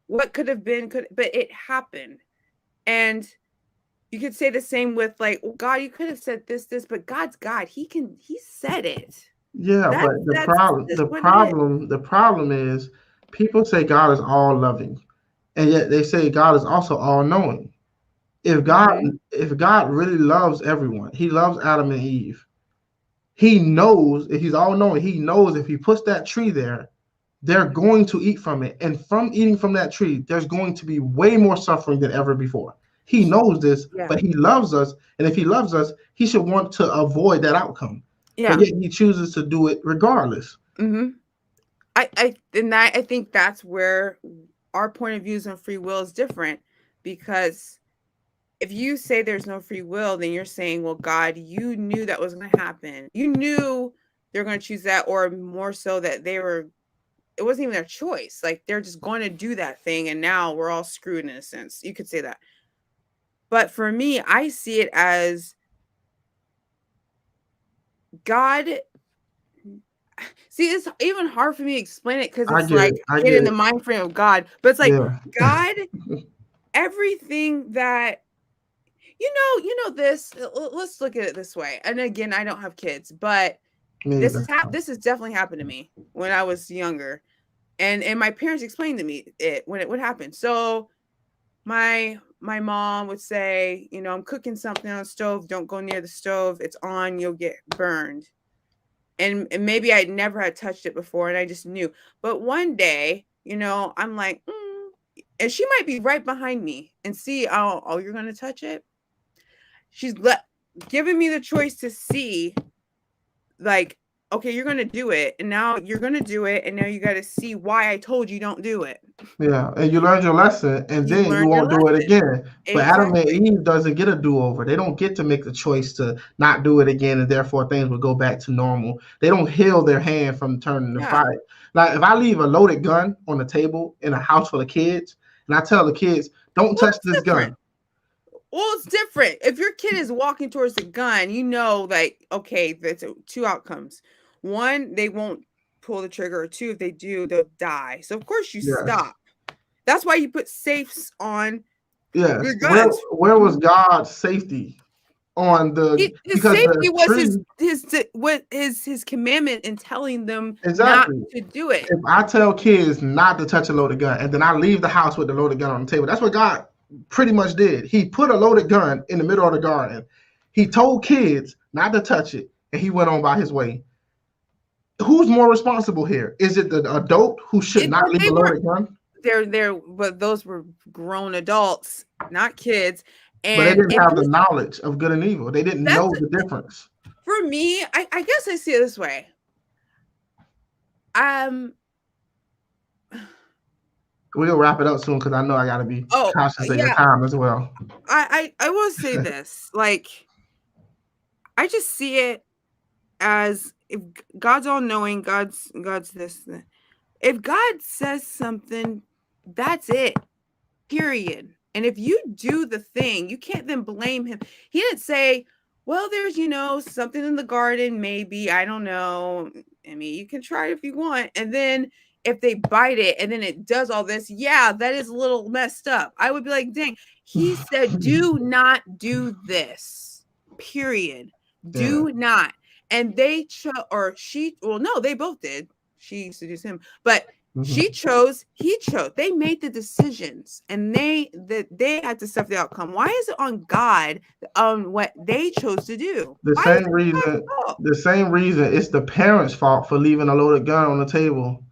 What could have been, but it happened. And you could say the same with like, well, God, you could have said this, but God's God. He said it. Yeah, but the problem is people say God is all loving, and yet they say God is also all knowing. If God really loves everyone, he loves Adam and Eve. He knows, if he's all knowing, he knows if he puts that tree there, they're going to eat from it. And from eating from that tree, there's going to be way more suffering than ever before. He knows this, but he loves us. And if he loves us, he should want to avoid that outcome. Yeah. But yet he chooses to do it regardless. Mm-hmm. I think that's where our point of views on free will is different, because if you say there's no free will, then you're saying, well, God, you knew that was going to happen. You knew they were going to choose that, or more so that it wasn't even their choice. Like, they're just going to do that thing. And now we're all screwed in a sense. You could say that. But for me, I see it as God. See, it's even hard for me to explain it because it's like get in the mind frame of God. But it's like God, everything that this. Let's look at it this way. And again, I don't have kids, but this has definitely happened to me when I was younger, and my parents explained to me it when it would happen. So my mom would say, I'm cooking something on the stove. Don't go near the stove. It's on. You'll get burned. And maybe I'd never had touched it before, and I just knew. But one day, I'm like, and she might be right behind me and see, oh, you're gonna touch it. She's giving me the choice to see, like, okay, you're gonna do it, and now you're gonna do it, and now you got to see why I told you don't do it. Yeah, and you learned your lesson, and You then you learned your won't do it lesson. again. But Adam and Exactly. Eve doesn't get a do-over. They don't get to make the choice to not do it again, and therefore things will go back to normal. They don't heal their hand from turning to Yeah. fire. Like if I leave a loaded gun on the table in a house full of kids, and I tell the kids, "Don't Well, touch it's this different. gun." Well, it's different. If your kid is walking towards the gun, you know, like, okay, there's two outcomes. One, they won't pull the trigger, or two, if they do, they'll die. So of course you Yes, stop. That's why you put safes on your yes. guns. Where was God's safety on the His because the safety was tree his commandment in telling them not exactly. to do it. If I tell kids not to touch a loaded gun and then I leave the house with the loaded gun on the table, that's what God pretty much did. He put a loaded gun in the middle of the garden. He told kids not to touch it, and he went on by his way. Who's more responsible here? Is it the adult who should not But leave they a weren't loaded gun? but those were grown adults, not kids. But they And didn't if have the you knowledge of good and evil. They didn't that's know the difference. for me, I guess I see it this way. Um We'll wrap it up soon because I know I got to be oh conscious of your yeah, time as well. I will say this. Like, I just see it as, if God's all knowing, God's this. If God says something, that's it. Period. And if you do the thing, you can't then blame him. He didn't say, well, there's, something in the garden, maybe, I don't know. I mean, you can try it if you want. And then if they bite it and then it does all this, yeah, that is a little messed up. I would be like, dang, he said, do not do this. Period. Do not. And they no, they both did. She seduced him, but she chose, he chose. They made the decisions, and they had to suffer the outcome. Why is it on God on what they chose to do? The Why is same it reason, God's fault? the same reason it's the parents' fault for leaving a loaded gun on the table.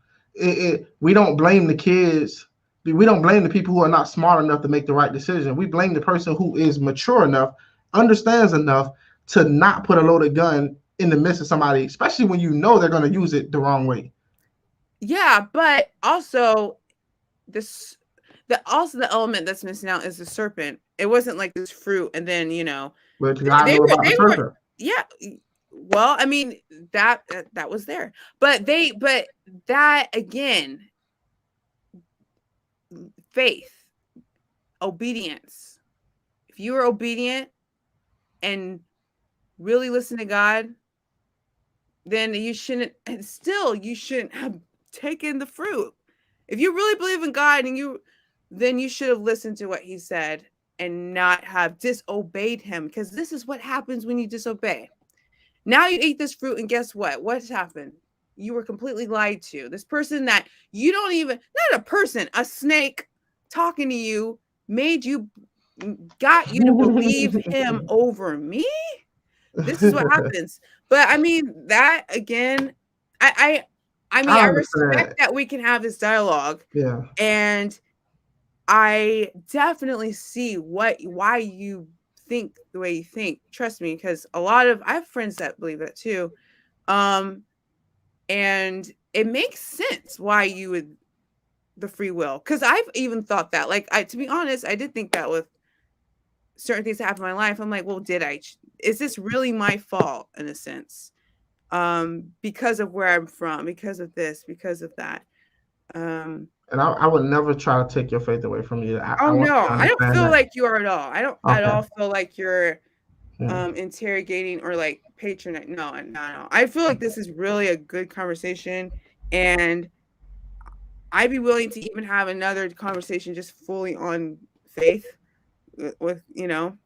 We don't blame the kids. We don't blame the people who are not smart enough to make the right decision. We blame the person who is mature enough, understands enough to not put a loaded gun in the midst of somebody, especially when you know they're going to use it the wrong way. Yeah, but also the element that's missing out is the serpent. It wasn't like this fruit, and then But God knew about the serpent. Yeah. Well, I mean, that was there, but that again, faith, obedience. If you are obedient and really listen to God, then you shouldn't have taken the fruit. If you really believe in God, then you should have listened to what he said and not have disobeyed him, because this is what happens when you disobey. Now you eat this fruit, and guess what? What's happened? You were completely lied to. This person that you don't even, not a person, a snake talking to you got you to believe him over me. This is what happens. But I mean, that again, I respect that we can have this dialogue. Yeah. And I definitely see why you think the way you think. Trust me, because I have friends that believe that too. And it makes sense why you would the free will. Because I've even thought that. Like, to be honest, I did think that with certain things that happened in my life. I'm like, well, is this really my fault in a sense? Because of where I'm from, because of this, because of that. And I would never try to take your faith away from you. I don't feel like you are at all. I don't at all feel like you're interrogating or like patronizing. No. I feel like this is really a good conversation, and I'd be willing to even have another conversation just fully on faith with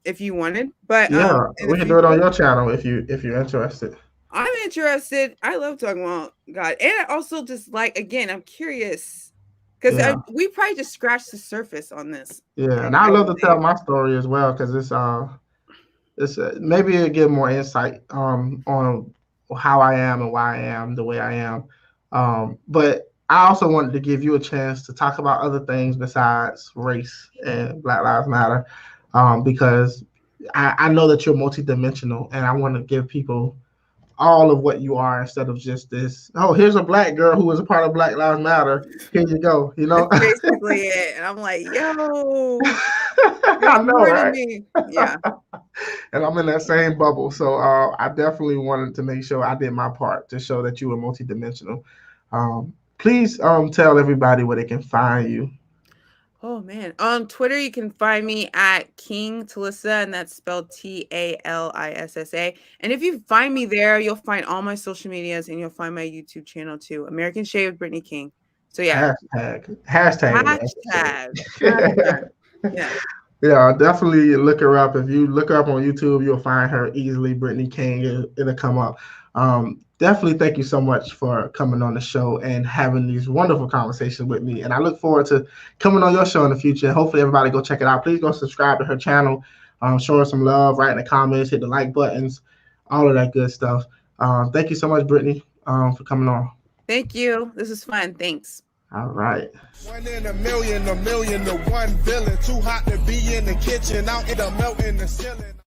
if you wanted. But yeah, we can do it on your channel if you're interested. I'm interested. I love talking about God, and I also just again, I'm curious because we probably just scratched the surface on this. Yeah, and I love to tell my story as well, because it's maybe it'll give more insight on how I am and why I am the way I am. But I also wanted to give you a chance to talk about other things besides race and Black Lives Matter, because I know that you're multidimensional, and I want to give people all of what you are instead of just this. Oh, here's a black girl who was a part of Black Lives Matter. Here you go. You know, That's basically it. And I'm like, yo, I know, more to right? me. Yeah. And I'm in that same bubble, so I definitely wanted to make sure I did my part to show that you were multidimensional. Please tell everybody where they can find you. Oh man. On Twitter, you can find me at King Talissa, and that's spelled Talissa. And if you find me there, you'll find all my social medias, and you'll find my YouTube channel too, American Shave with Brittany King. So yeah. Hashtag. Hashtag. Yeah. Yeah, definitely look her up. If you look her up on YouTube, you'll find her easily, Brittany King. It'll come up. Definitely thank you so much for coming on the show and having these wonderful conversations with me. And I look forward to coming on your show in the future. And hopefully everybody go check it out. Please go subscribe to her channel. Show her some love, write in the comments, hit the like buttons, all of that good stuff. Thank you so much, Brittany, for coming on. Thank you. This is fun. Thanks. All right. 1 in a million to 1 villain. Too hot to be in the kitchen, out in the melting the ceiling.